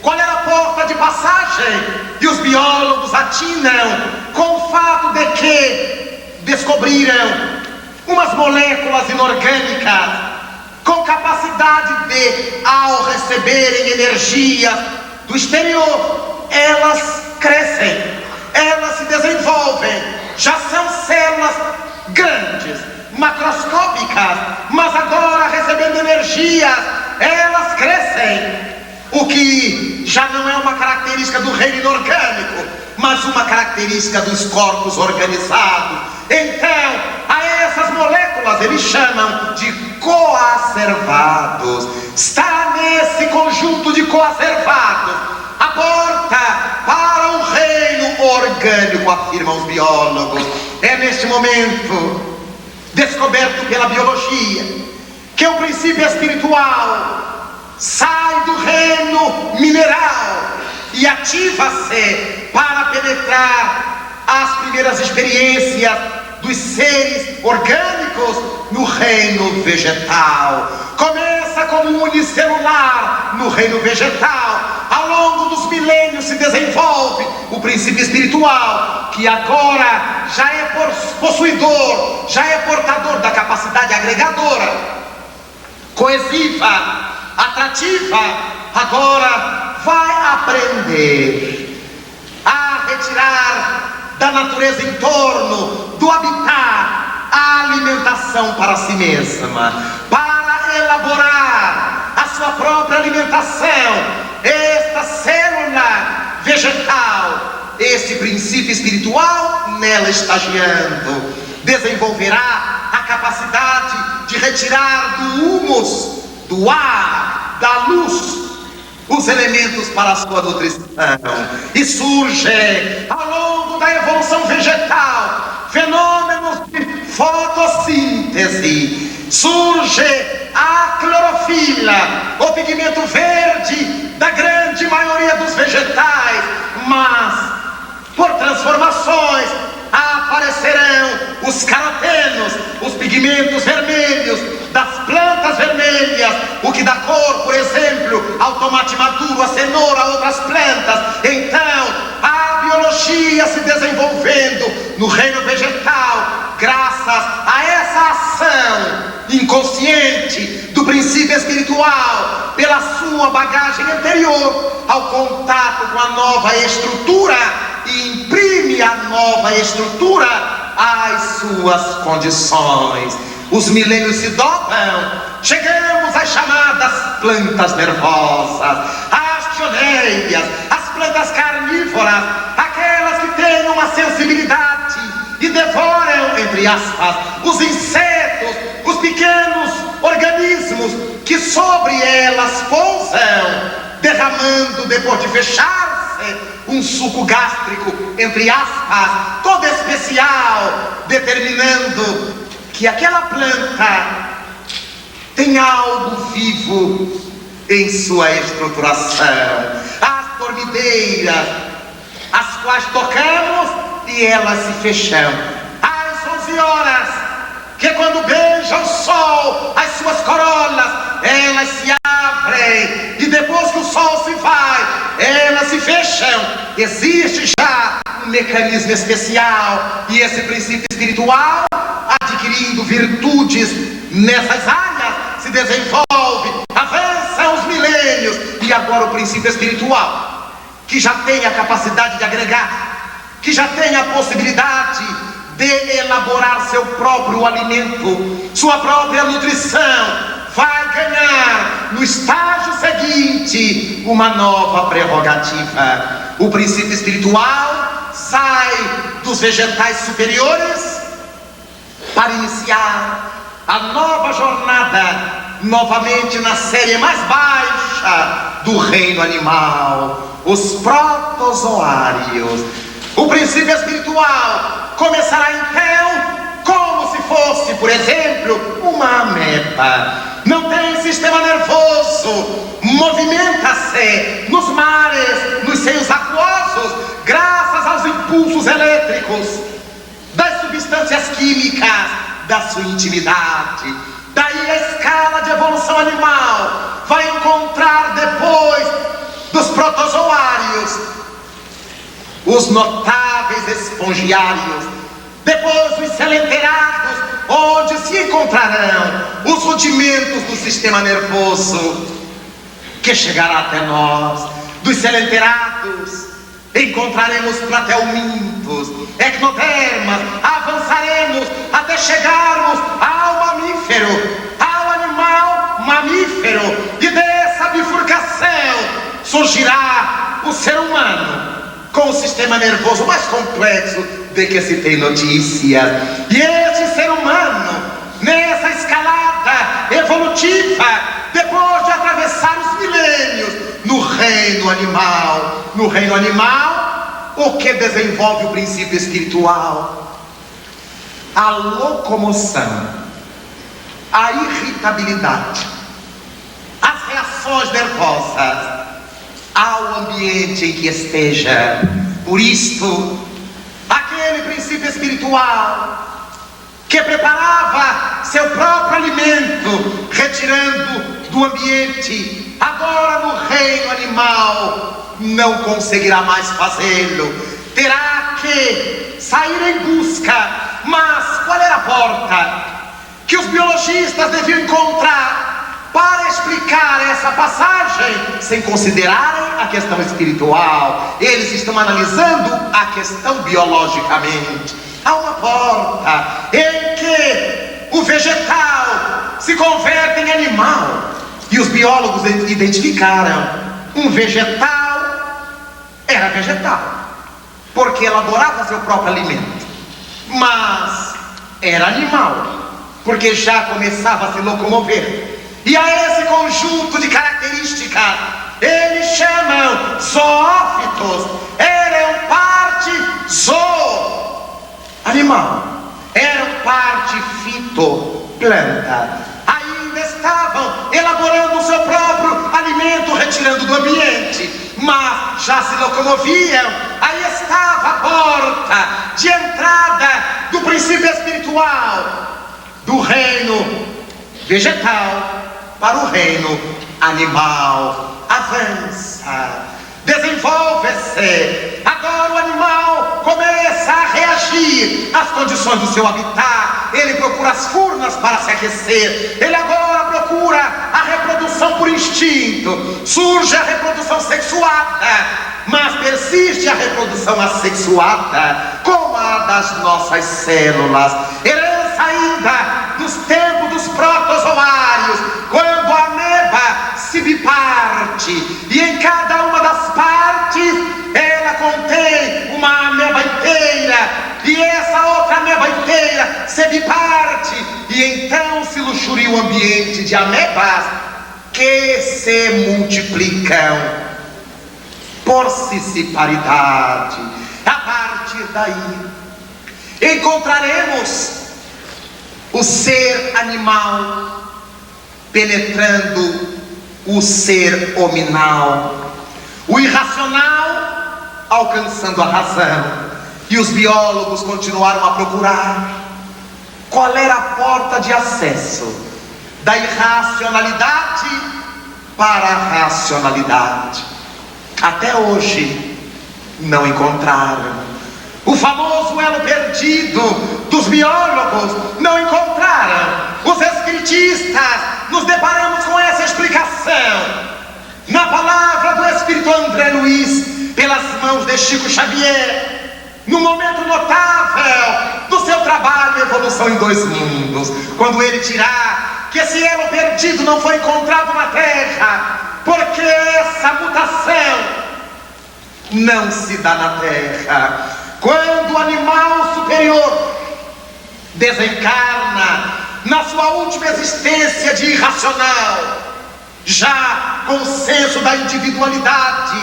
Speaker 3: Qual é a porta de passagem? E os biólogos atinam com o fato de que descobriram umas moléculas inorgânicas com capacidade de, ao receberem energia do exterior, elas crescem, elas se desenvolvem, já são células grandes, macroscópicas, mas agora recebendo energia, elas crescem. O que já não é uma característica do reino inorgânico, mas uma característica dos corpos organizados. Então, a essas moléculas eles chamam de coacervados. Está nesse conjunto de coacervados a porta para um reino orgânico, afirmam os biólogos. É neste momento, descoberto pela biologia, que o princípio espiritual sai do reino mineral e ativa-se para penetrar as primeiras experiências dos seres orgânicos no reino vegetal. Começa como unicelular no reino vegetal, ao longo dos milênios se desenvolve o princípio espiritual, que agora já é possuidor, já é portador da capacidade agregadora, coesiva, atrativa. Agora vai aprender a retirar da natureza em torno, do habitat, a alimentação para si mesma, para elaborar a sua própria alimentação. Esta célula vegetal, este princípio espiritual nela estagiando, desenvolverá a capacidade de retirar do humus, do ar, da luz, os elementos para a sua nutrição. E surge, ao longo da evolução vegetal, fenômenos de fotossíntese. Surge a clorofila, o pigmento verde da grande maioria dos vegetais, mas por transformações aparecerão os carotenos, os pigmentos vermelhos das plantas vermelhas, o que dá cor, por exemplo, ao tomate maduro, a cenoura, a outras plantas. Então, a biologia se desenvolvendo no reino vegetal, graças a essa ação inconsciente do princípio espiritual, pela sua bagagem anterior ao contato com a nova estrutura, e imprime a nova estrutura às suas condições. Os milênios se dobram, chegamos às chamadas plantas nervosas, as tioneias, as plantas carnívoras, aquelas que têm uma sensibilidade e devoram, entre aspas, os insetos, os pequenos organismos que sobre elas pousam, derramando, depois de fechar-se, um suco gástrico, entre aspas, todo especial, determinando que aquela planta tem algo vivo em sua estruturação. As dormideiras, as quais tocamos e elas se fecham. Às 11 horas, que quando beija o sol, as suas corolas, elas se abrem, e depois que o sol se vai, elas se fecham. Existe já um mecanismo especial, e esse princípio espiritual, adquirindo virtudes nessas áreas, se desenvolve, avança os milênios, e agora o princípio espiritual, que já tem a capacidade de agregar, que já tem a possibilidade de elaborar seu próprio alimento, sua própria nutrição, vai ganhar no estágio seguinte uma nova prerrogativa. O princípio espiritual sai dos vegetais superiores para iniciar a nova jornada novamente na série mais baixa do reino animal, os protozoários. O princípio espiritual começará então como se fosse, por exemplo, uma ameba. Não tem sistema nervoso, movimenta-se nos mares, nos seios aquosos, graças aos impulsos elétricos das substâncias químicas da sua intimidade. Daí a escala de evolução animal vai encontrar depois dos protozoários os notáveis espongiários, depois os selenterados, onde se encontrarão os rudimentos do sistema nervoso, que chegará até nós. Dos selenterados encontraremos platelmintos, ectodermas, avançaremos até chegarmos ao mamífero, ao animal mamífero, e dessa bifurcação surgirá o ser humano, com o sistema nervoso mais complexo de que se tem notícia. E este ser humano, nessa escalada evolutiva, depois de atravessar os milênios, no reino animal, o que desenvolve o princípio espiritual? A locomoção, a irritabilidade, as reações nervosas ao ambiente em que esteja. Por isto, aquele princípio espiritual que preparava seu próprio alimento, retirando do ambiente, agora no reino animal não conseguirá mais fazê-lo. Terá que sair em busca. Mas qual era a porta que os biologistas deviam encontrar para explicar essa passagem, sem considerarem a questão espiritual? Eles estão analisando a questão biologicamente. Há uma porta em que o vegetal se converte em animal, e os biólogos identificaram: um vegetal era vegetal, porque elaborava seu próprio alimento, mas era animal, porque já começava a se locomover. E a esse conjunto de características eles chamam zoófitos. Eram parte zoo, animal, eram parte fito, planta. Ainda estavam elaborando o seu próprio alimento, retirando do ambiente, mas já se locomoviam. Aí estava a porta de entrada do princípio espiritual, do reino vegetal para o reino animal. Avança, desenvolve-se. Agora o animal começa a reagir às condições do seu habitat. Ele procura as furnas para se aquecer. Ele agora procura a reprodução por instinto. Surge a reprodução sexuada, mas persiste a reprodução assexuada, como a das nossas células. Herança ainda dos tempos dos protozoários, quando a ameba se biparte, e em cada uma das partes ela contém uma ameba inteira, e essa outra ameba inteira se biparte, e então se luxuria o ambiente de amebas que se multiplicam por siciparidade. A partir daí encontraremos o ser animal penetrando o ser hominal, o irracional alcançando a razão. E os biólogos continuaram a procurar qual era a porta de acesso da irracionalidade para a racionalidade. Até hoje não encontraram. O famoso elo perdido dos biólogos não encontraram. Os espiritistas nos deparamos com essa explicação na palavra do espírito André Luiz, pelas mãos de Chico Xavier, no momento notável do seu trabalho Evolução em Dois Mundos, quando ele dirá que esse elo perdido não foi encontrado na Terra, porque essa mutação não se dá na Terra. Quando o animal superior desencarna na sua última existência de irracional, já com o senso da individualidade,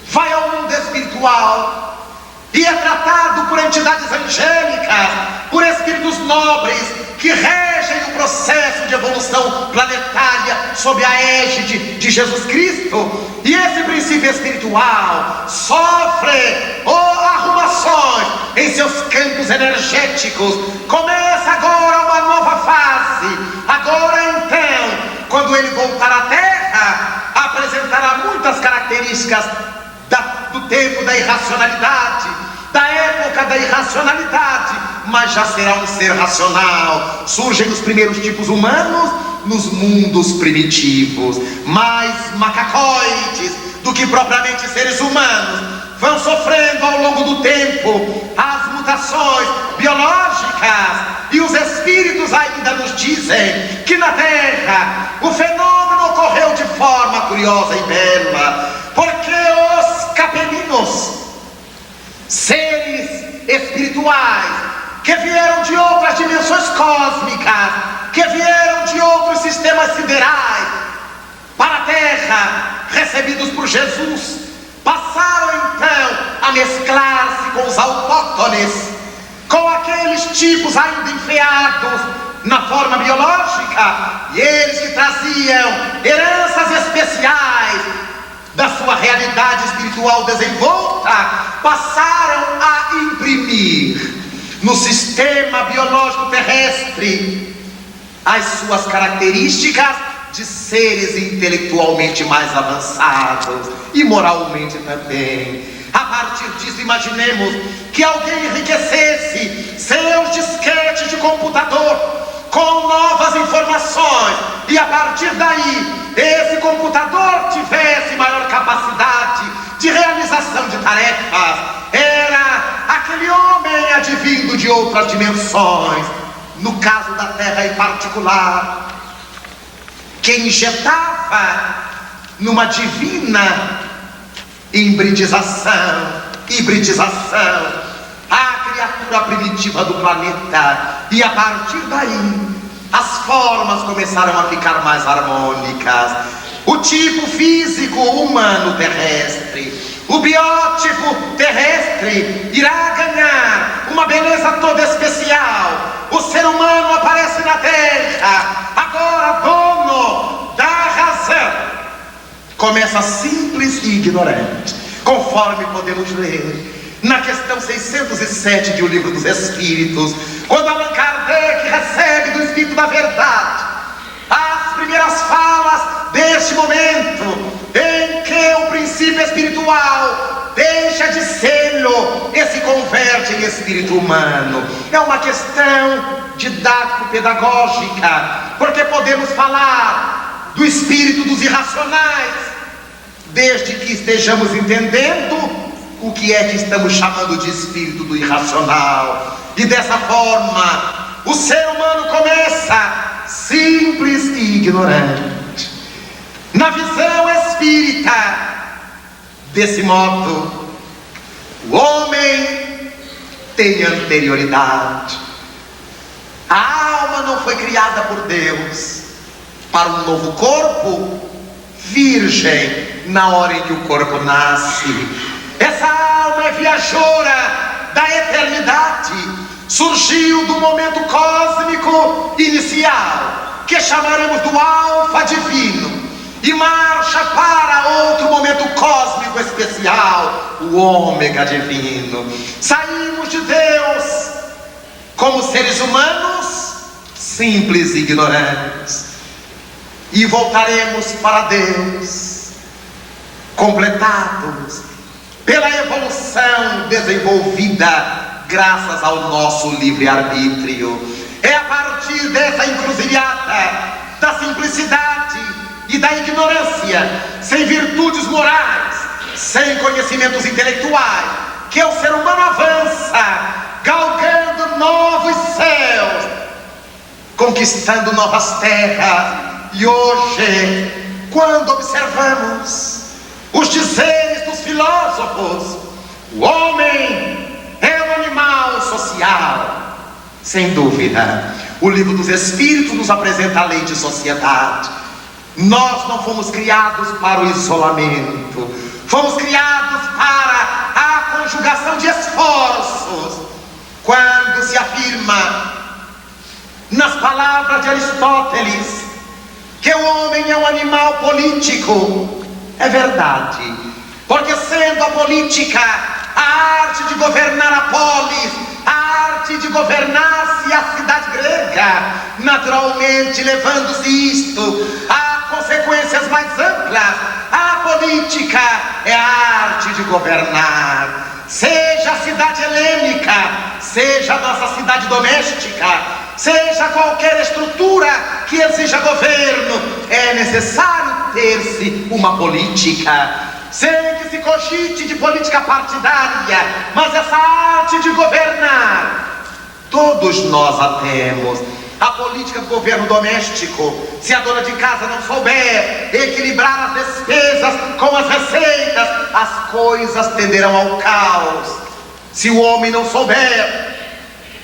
Speaker 3: vai ao mundo espiritual e é tratado por entidades angélicas, por espíritos nobres que regem o processo de evolução planetária sob a égide de Jesus Cristo. E esse princípio espiritual sofre arrumações em seus campos energéticos. Começa agora uma nova fase. Agora então, quando ele voltar à Terra, apresentará muitas características do tempo da irracionalidade, da época da irracionalidade, mas já será um ser racional. Surgem os primeiros tipos humanos nos mundos primitivos, mais macacoides do que propriamente seres humanos. Vão sofrendo ao longo do tempo as mutações biológicas, e os espíritos ainda nos dizem que na Terra o fenômeno ocorreu de forma curiosa e bela, porque os capelinos, seres espirituais que vieram de outras dimensões cósmicas, que vieram de outros sistemas siderais para a Terra, recebidos por Jesus, passaram então a mesclar-se com os autóctones, com aqueles tipos ainda enfeados na forma biológica, e eles que traziam heranças especiais da sua realidade espiritual desenvolta, passaram a imprimir no sistema biológico terrestre as suas características de seres intelectualmente mais avançados e moralmente também. A partir disso, imaginemos que alguém enriquecesse seus disquetes de computador com novas informações, e a partir daí esse computador tivesse maior capacidade de realização de tarefas. Era aquele homem advindo de outras dimensões, no caso da Terra em particular, que injetava numa divina hibridização a criatura primitiva do planeta, e a partir daí as formas começaram a ficar mais harmônicas. O tipo físico humano terrestre, o biótipo terrestre irá ganhar uma beleza toda especial. O ser humano aparece na Terra, agora dono da razão. Começa simples e ignorante, conforme podemos ler na questão 607 de O Livro dos Espíritos, quando Allan Kardec recebe do Espírito da Verdade as primeiras falas deste momento em que o princípio espiritual deixa de sê-lo e se converte em espírito humano. É uma questão didático-pedagógica, porque podemos falar do espírito dos irracionais, desde que estejamos entendendo o que é que estamos chamando de espírito do irracional. E dessa forma, o ser humano começa simples e ignorante. Na visão espírita, desse modo, o homem tem anterioridade. A alma não foi criada por Deus para um novo corpo virgem na hora em que o corpo nasce. Essa alma é viajora da eternidade, surgiu do momento cósmico inicial, que chamaremos do alfa divino, e marcha para outro momento cósmico especial, o ômega divino. Saímos de Deus como seres humanos simples e ignorantes, e voltaremos para Deus completados pela evolução desenvolvida graças ao nosso livre-arbítrio. É a partir dessa encruzilhada da simplicidade e da ignorância, sem virtudes morais, sem conhecimentos intelectuais, que o ser humano avança, galgando novos céus, conquistando novas terras. E hoje, quando observamos os dizeres dos filósofos, o homem é um animal social. Sem dúvida, o Livro dos Espíritos nos apresenta a lei de sociedade. Nós não fomos criados para o isolamento, fomos criados para a conjugação de esforços. Quando se afirma nas palavras de Aristóteles que o homem é um animal político, é verdade. Porque sendo a política a arte de governar a polis, a arte de governar-se a cidade grega, naturalmente levando-se isto a consequências mais amplas, a política é a arte de governar. Seja a cidade helênica, seja a nossa cidade doméstica, seja qualquer estrutura que exija governo, é necessário ter-se uma política. Sem que se cogite de política partidária, mas essa arte de governar, todos nós a temos. A política do governo doméstico, se a dona de casa não souber equilibrar as despesas com as receitas, as coisas tenderão ao caos. Se o homem não souber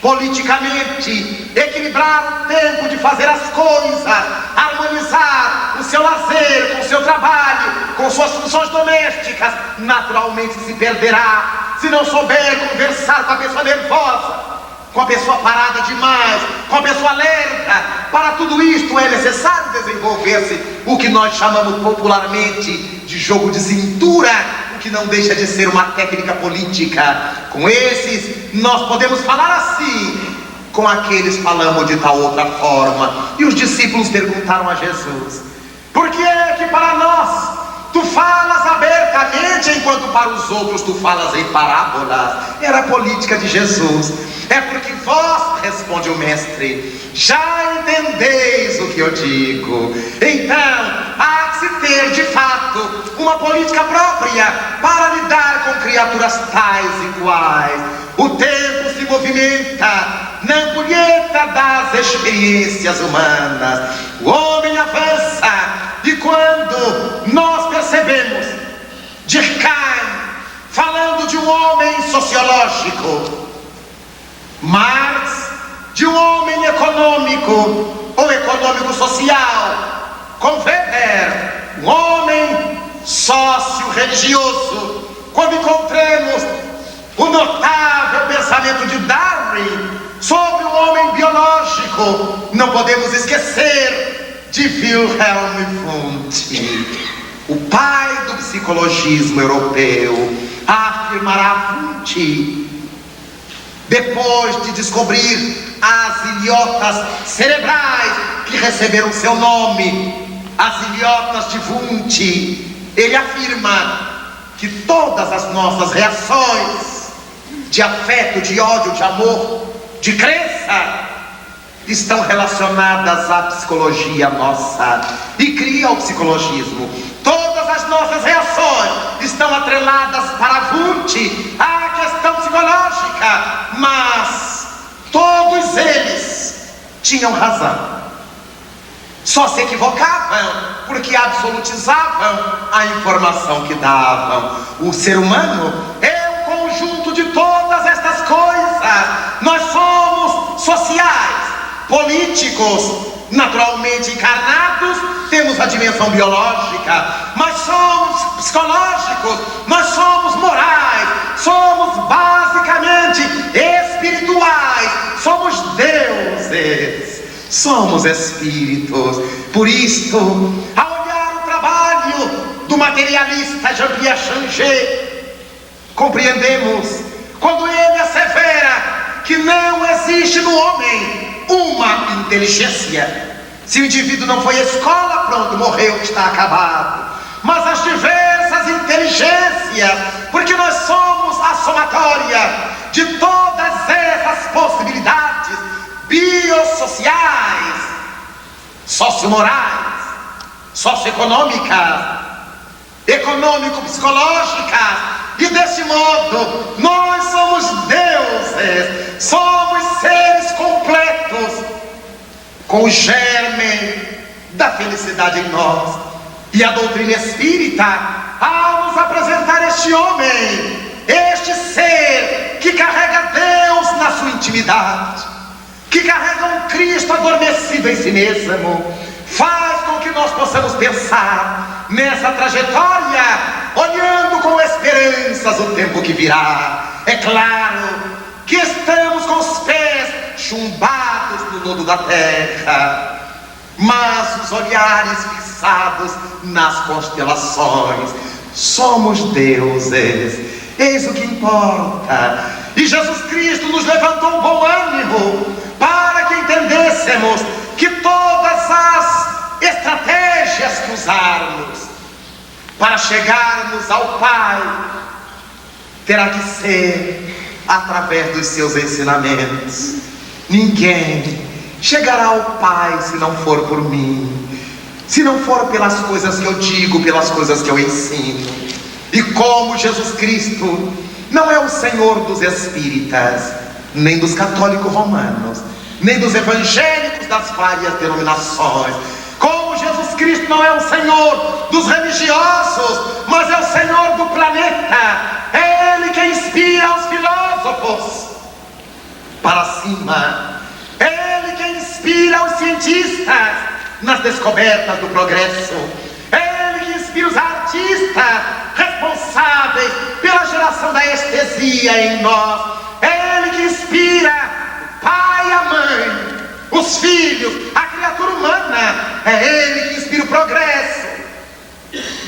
Speaker 3: politicamente equilibrar o tempo de fazer as coisas, harmonizar o seu lazer com o seu trabalho, com suas funções domésticas, naturalmente se perderá. Se não souber conversar com a pessoa nervosa, com a pessoa parada demais, com a pessoa lerda, para tudo isto é necessário desenvolver-se o que nós chamamos popularmente de jogo de cintura, o que não deixa de ser uma técnica política. Com esses nós podemos falar assim, com aqueles falamos de tal outra forma. E os discípulos perguntaram a Jesus: por que é que para nós tu falas abertamente, enquanto para os outros tu falas em parábolas? Era a política de Jesus. É porque vós, responde o mestre, já entendeis o que eu digo. Então, há que se ter de fato uma política própria para lidar com criaturas tais e quais. O tempo se movimenta na ampulheta das experiências humanas. O homem avança, e quando nós percebemos Durkheim falando de um homem sociológico, Marx de um homem econômico ou econômico-social, com Weber, um homem sócio-religioso, quando encontremos o notável pensamento de Darwin sobre o homem biológico, não podemos esquecer de Wilhelm Wundt, o pai do psicologismo europeu. Afirmará Wundt, depois de descobrir as ilhotas cerebrais que receberam seu nome, as ilhotas de Wundt, ele afirma que todas as nossas reações de afeto, de ódio, de amor, de crença, estão relacionadas à psicologia nossa, e cria o psicologismo. Todas as nossas reações estão atreladas para Wundt à questão psicológica, mas todos eles tinham razão. Só se equivocavam porque absolutizavam a informação que davam. O ser humano é um conjunto de todas estas coisas. Nós somos sociais, políticos, naturalmente encarnados, temos a dimensão biológica, mas somos psicológicos, nós somos morais, somos basicamente espirituais, somos deuses, somos espíritos. Por isto, ao olhar o trabalho do materialista Jean-Pierre Changé, compreendemos quando ele assevera que não existe no homem uma inteligência. Se o indivíduo não foi à escola, pronto, morreu, está acabado. Mas as diversas inteligências, porque nós somos a somatória de todas essas possibilidades biossociais, sociomorais, socioeconômicas, econômico-psicológicas, e desse modo nós somos deuses, somos seres completos, com o germe da felicidade em nós. E a doutrina espírita, ao nos apresentar este homem, este ser que carrega Deus na sua intimidade, que carrega um Cristo adormecido em si mesmo, faz com que nós possamos pensar nessa trajetória, olhando com esperanças o tempo que virá. É claro que estamos com os pés chumbados no lodo da terra, mas os olhares fixados nas constelações. Somos deuses, eis o que importa. E Jesus Cristo nos levantou um bom ânimo para que entendêssemos que todas as estratégias que usarmos para chegarmos ao Pai terá que ser através dos seus ensinamentos. Ninguém chegará ao Pai se não for por mim, se não for pelas coisas que eu digo, pelas coisas que eu ensino. E como Jesus Cristo não é o Senhor dos espíritas, nem dos católicos romanos, nem dos evangélicos das várias denominações, como Jesus Cristo não é o Senhor dos religiosos, mas é o Senhor do planeta, é Ele que inspira os filósofos para cima, é Ele que inspira os cientistas nas descobertas do progresso, é Ele que inspira os artistas responsáveis pela geração da estesia em nós, é Ele que inspira o pai e a mãe, os filhos, a criatura humana, é Ele que inspira o progresso.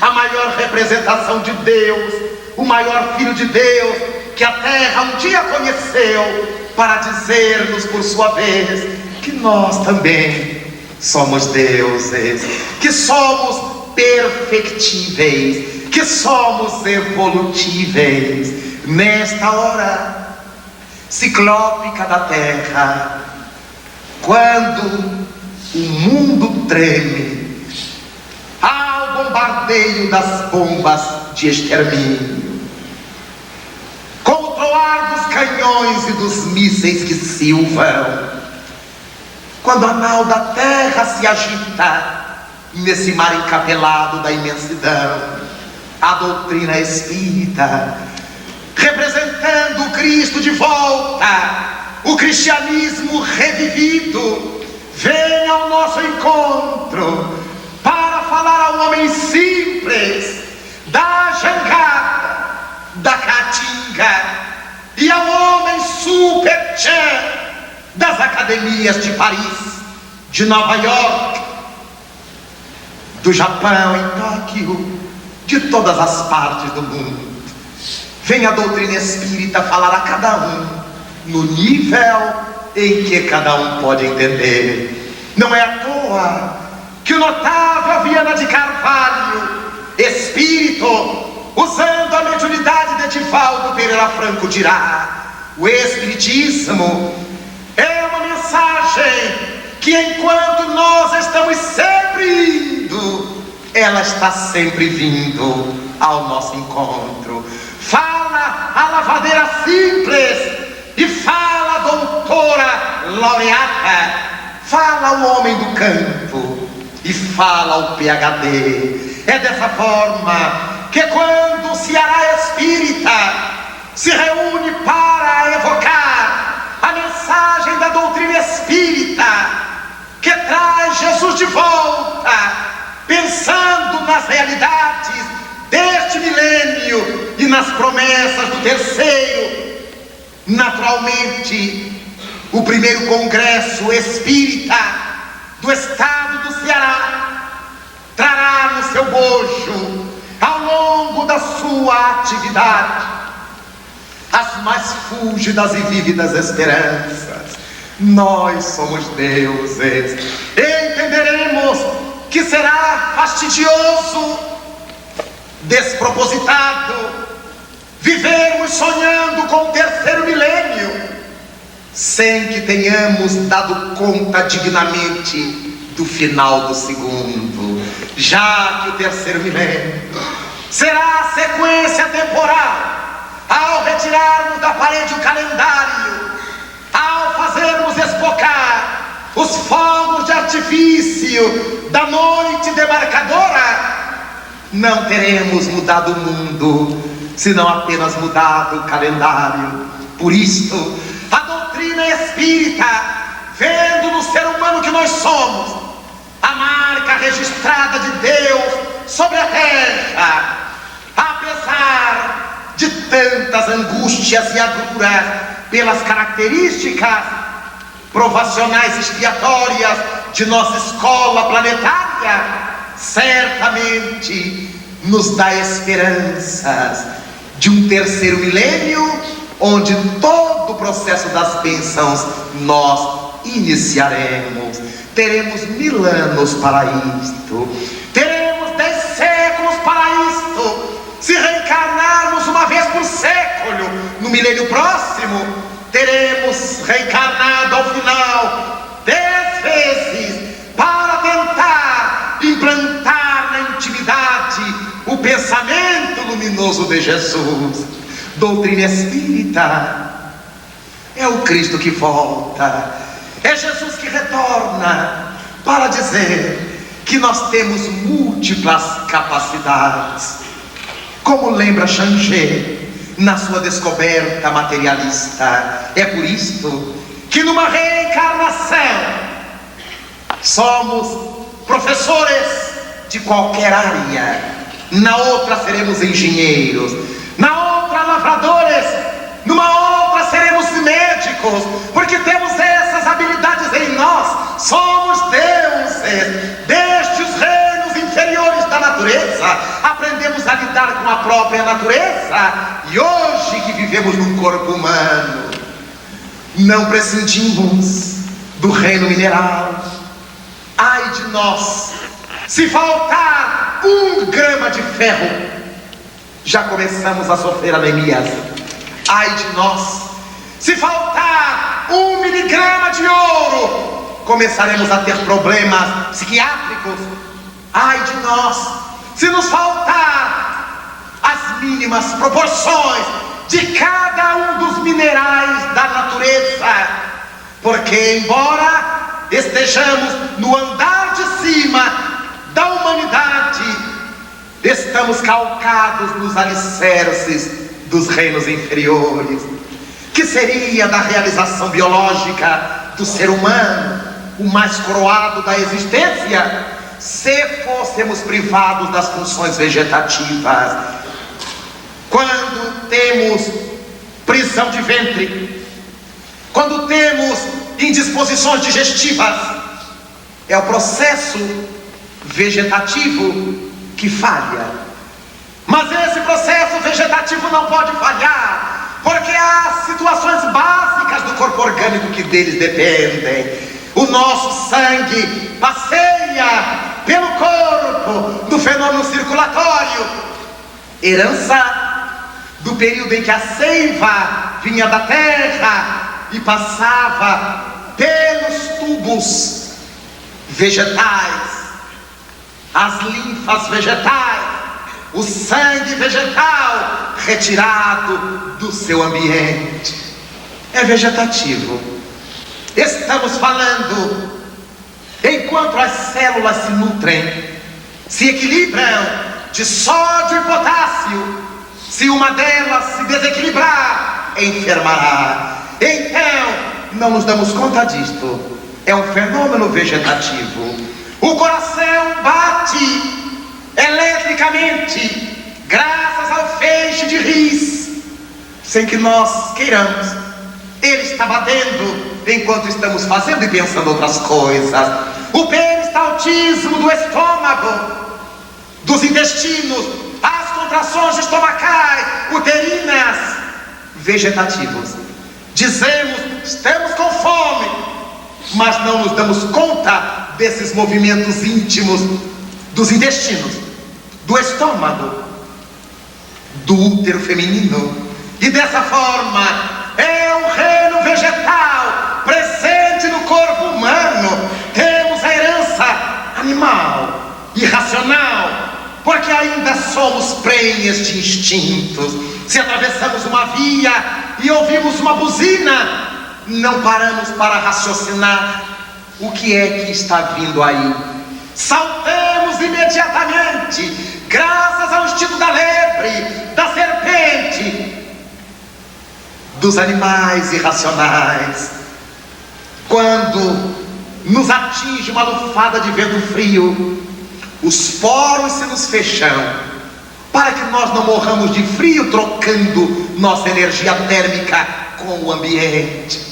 Speaker 3: A maior representação de Deus, o maior Filho de Deus que a terra um dia conheceu, para dizer-nos por sua vez que nós também somos deuses, que somos perfectíveis, que somos evolutíveis. Nesta hora ciclópica da terra, quando o mundo treme ao bombardeio das bombas de extermínio, com o troar dos canhões e dos mísseis que silvam, quando a nau da terra se agita nesse mar encapelado da imensidão, a doutrina espírita, representando o Cristo de volta, o cristianismo revivido, vem ao nosso encontro para falar ao homem simples da jangada, da caatinga, e ao homem super-tchan das academias de Paris, de Nova York, do Japão, em Tóquio, de todas as partes do mundo. Vem a doutrina espírita falar a cada um no nível em que cada um pode entender. Não é à toa que o notável Viana de Carvalho, espírito, usando a mediunidade de Edivaldo Pereira Franco, dirá: o espiritismo é uma mensagem que, enquanto nós estamos sempre indo, ela está sempre vindo ao nosso encontro. Fala a lavadeira simples e fala a doutora laureata, fala o homem do campo e fala o PhD. É dessa forma que, quando o Ceará Espírita se reúne para evocar a mensagem da doutrina espírita, que traz Jesus de volta, pensando nas realidades deste milênio e nas promessas do terceiro, naturalmente, o primeiro congresso espírita do estado do Ceará trará no seu bojo, ao longo da sua atividade, as mais fúlgidas e vívidas esperanças. Nós somos deuses. Entenderemos que será fastidioso, despropositado, vivermos sonhando com o terceiro milênio, sem que tenhamos dado conta dignamente do final do segundo, já que o terceiro milênio será a sequência temporal. Ao retirarmos da parede o calendário, ao fazermos espocar os fogos de artifício da noite demarcadora, não teremos mudado o mundo, senão apenas mudado o calendário. Por isso, a doutrina espírita, vendo no ser humano que nós somos a marca registrada de Deus sobre a terra, apesar de tantas angústias e agruras, pelas características provacionais expiatórias de nossa escola planetária, certamente nos dá esperanças de um terceiro milênio, onde todo o processo das bênçãos nós iniciaremos. Teremos 1000 anos para isto, teremos 10 séculos para isto. Se reencarnarmos uma vez por século, no milênio próximo, teremos reencarnado ao final 10 vezes para tentar implantar na intimidade o pensamento luminoso de Jesus. Doutrina espírita é o Cristo que volta, é Jesus que retorna para dizer que nós temos múltiplas capacidades. Como lembra Xangê na sua descoberta materialista, é por isto que numa reencarnação somos professores de qualquer área, na outra seremos engenheiros, na outra lavradores, numa outra seremos médicos, porque temos essas habilidades em nós. Somos deuses destes reinos inferiores da natureza, aprendemos a lidar com a própria natureza, e hoje que vivemos num corpo humano, não prescindimos do reino mineral. Ai de nós, se faltar 1 grama de ferro, já começamos a sofrer anemias. Ai de nós, se faltar 1 miligrama de ouro, começaremos a ter problemas psiquiátricos. Ai de nós, se nos faltar as mínimas proporções de cada um dos minerais da natureza, porque embora estejamos no andar de cima da humanidade, estamos calcados nos alicerces dos reinos inferiores. Que seria da realização biológica do ser humano, o mais coroado da existência, se fôssemos privados das funções vegetativas? Quando temos prisão de ventre, quando temos indisposições digestivas, é o processo vegetativo que falha. Mas esse processo vegetativo não pode falhar, porque há situações básicas do corpo orgânico que deles dependem. O nosso sangue passeia pelo corpo do fenômeno circulatório, herança do período em que a seiva vinha da terra e passava pelos tubos vegetais, as linfas vegetais, o sangue vegetal retirado do seu ambiente. É vegetativo. Estamos falando enquanto as células se nutrem, se equilibram de sódio e potássio. Se uma delas se desequilibrar, enfermará. Então, não nos damos conta disto. É um fenômeno vegetativo. O coração bate eletricamente graças ao feixe de ris, sem que nós queiramos. Ele está batendo enquanto estamos fazendo e pensando outras coisas. O peristaltismo do estômago, dos intestinos, as contrações estomacais, uterinas, vegetativos. Dizemos, estamos com fome, mas não nos damos conta desses movimentos íntimos dos intestinos, do estômago, do útero feminino. E dessa forma, é um reino vegetal presente no corpo humano. Temos a herança animal, irracional, porque ainda somos prenhes de instintos. Se atravessamos uma via e ouvimos uma buzina, não paramos para raciocinar o que é que está vindo aí. Saltamos imediatamente, graças ao instinto da lebre, da serpente, dos animais irracionais. Quando nos atinge uma lufada de vento frio, os poros se nos fecham, para que nós não morramos de frio, trocando nossa energia térmica com o ambiente.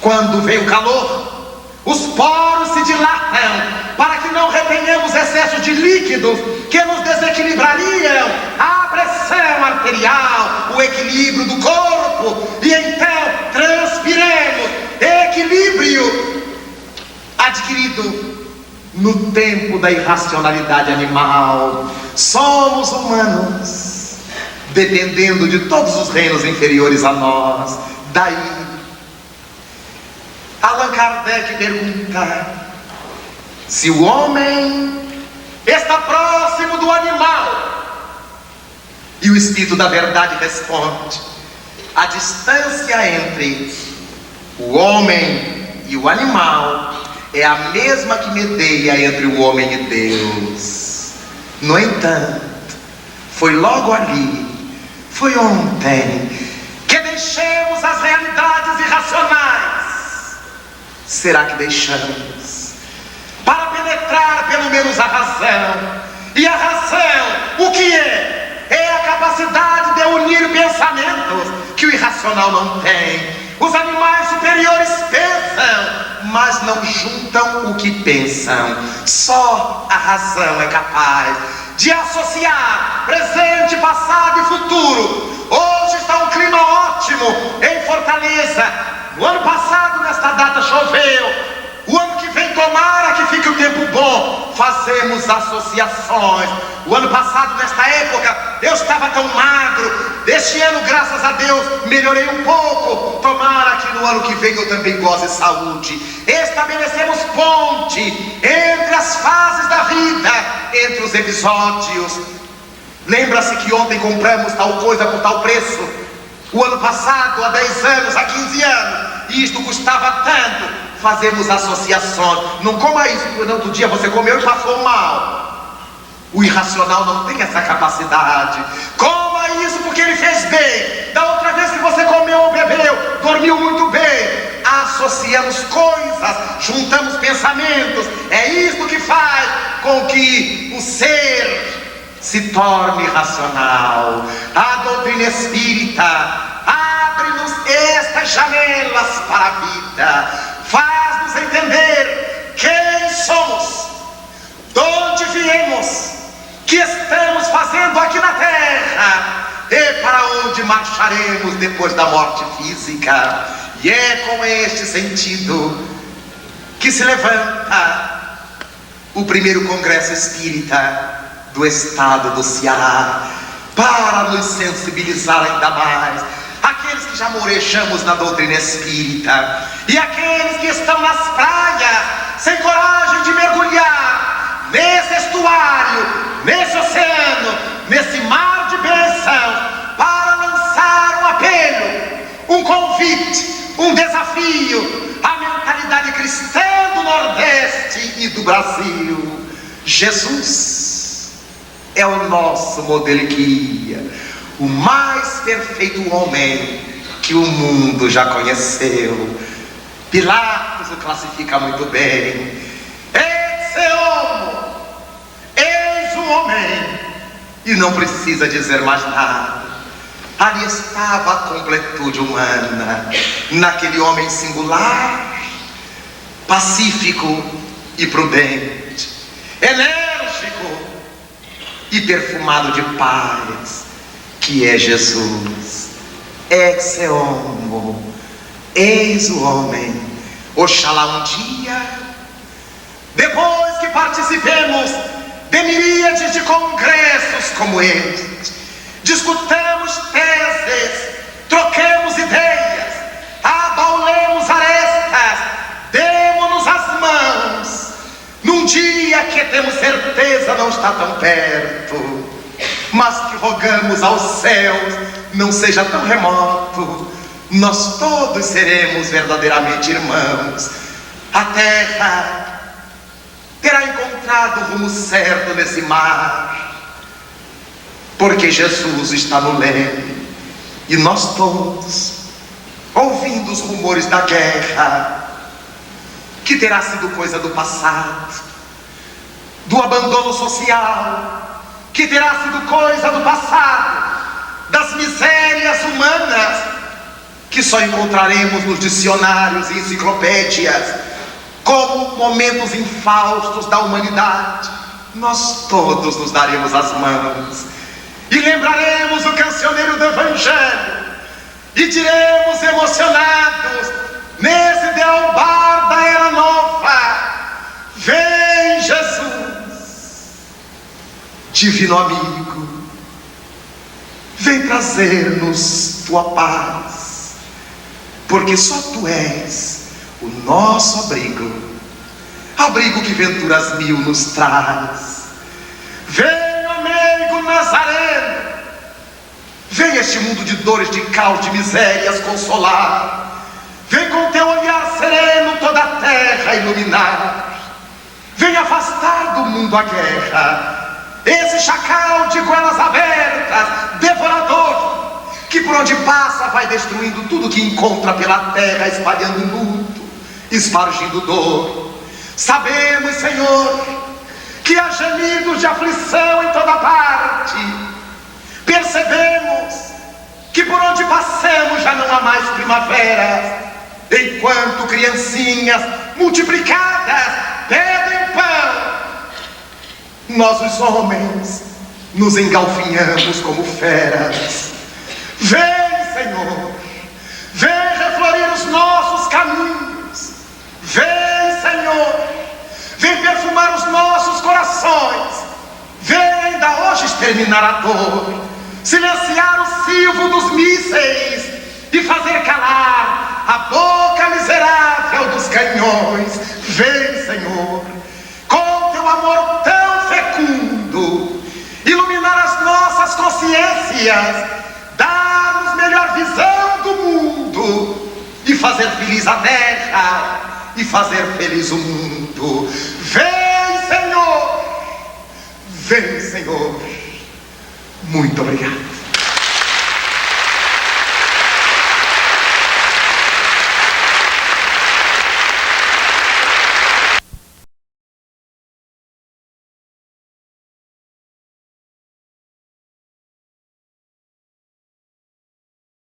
Speaker 3: Quando vem o calor, os poros se dilatam, para que não retenhamos excesso de líquidos que nos desequilibrariam a pressão arterial, o equilíbrio do corpo, e então transpiremos equilíbrio adquirido no tempo da irracionalidade animal. Somos humanos, dependendo de todos os reinos inferiores a nós. Daí, Allan Kardec pergunta se o homem está próximo do animal. E o Espírito da Verdade responde: a distância entre o homem e o animal é a mesma que medeia entre o homem e Deus. No entanto, foi logo ali, foi ontem, que deixamos as realidades irracionais. Será que deixamos para penetrar pelo menos a razão? E a razão, o que é? É a capacidade de unir pensamentos que o irracional não tem. Os animais superiores pensam, mas não juntam o que pensam. Só a razão é capaz de associar presente, passado e futuro. Hoje está um clima ótimo em Fortaleza. No ano passado, nesta data, choveu. O ano que vem, tomara que fique o tempo bom. Fazemos associações. O ano passado, nesta época, eu estava tão magro. Este ano, graças a Deus, melhorei um pouco. Tomara que no ano que vem eu também goze saúde. Estabelecemos ponte entre as fases da vida, entre os episódios. Lembra-se que ontem compramos tal coisa por tal preço? O ano passado, há 10 anos, há 15 anos, e isto custava tanto. Fazemos associações. Não coma isso, porque no outro dia você comeu e passou mal. O irracional não tem essa capacidade. Coma isso porque ele fez bem. Da outra vez que você comeu ou bebeu, dormiu muito bem. Associamos coisas, juntamos pensamentos. É isso que faz com que o ser se torne racional. A doutrina espírita abre-nos estas janelas para a vida. Faz-nos entender quem somos, de onde viemos, que estamos fazendo aqui na terra e para onde marcharemos depois da morte física. E é com este sentido que se levanta o primeiro Congresso Espírita do Estado do Ceará, para nos sensibilizar ainda mais. Aqueles que já morejamos na doutrina espírita e aqueles que estão nas praias sem coragem de mergulhar nesse estuário, nesse oceano, nesse mar de bênção, para lançar um apelo, um convite, um desafio à mentalidade cristã do Nordeste e do Brasil. Jesus é o nosso modelo e guia, o mais perfeito homem que o mundo já conheceu. Pilatos o classifica muito bem. Esse homo, eis o homem, e não precisa dizer mais nada. Ali estava a completude humana, naquele homem singular, pacífico e prudente, enérgico e perfumado de paz, que é Jesus. Esse homo, eis o homem. Oxalá um dia, depois que participemos de miríades de congressos como este, discutamos teses, troquemos ideias, abaulemos arestas, demos-nos as mãos, num dia que temos certeza não está tão perto, mas que rogamos aos céus não seja tão remoto. Nós todos seremos verdadeiramente irmãos. A terra terá encontrado o rumo certo nesse mar, porque Jesus está no leme, e nós todos, ouvindo os rumores da guerra, que terá sido coisa do passado, do abandono social, que terá sido coisa do passado, das misérias humanas, que só encontraremos nos dicionários e enciclopédias, como momentos infaustos da humanidade, nós todos nos daremos as mãos e lembraremos o cancioneiro do Evangelho e diremos emocionados, nesse dealbar da era nova: vem Jesus, divino amigo, vem trazer-nos tua paz, porque só tu és o nosso abrigo, abrigo que venturas mil nos traz. Vem, ó meigo Nazareno, vem este mundo de dores, de caos, de misérias consolar. Vem com teu olhar sereno toda a terra iluminar. Vem afastar do mundo a guerra, esse chacal de goelas abertas, devorador, que por onde passa vai destruindo tudo que encontra pela terra, espalhando luto, espargindo dor. Sabemos, Senhor, que há gemidos de aflição em toda parte. Percebemos que por onde passamos já não há mais primavera, enquanto criancinhas multiplicadas pedem pão. Nós, os homens, nos engalfinhamos como feras. Vem, Senhor, vem reflorir os nossos caminhos. Vem, Senhor, vem perfumar os nossos corações. Vem ainda hoje exterminar a dor, silenciar o silvo dos mísseis e fazer calar a boca miserável dos canhões. Vem, Senhor, com teu amor tão fecundo, iluminar as nossas consciências, dar-nos melhor visão do mundo e fazer feliz a terra e fazer feliz o mundo. Vem, Senhor, vem, Senhor. Muito obrigado.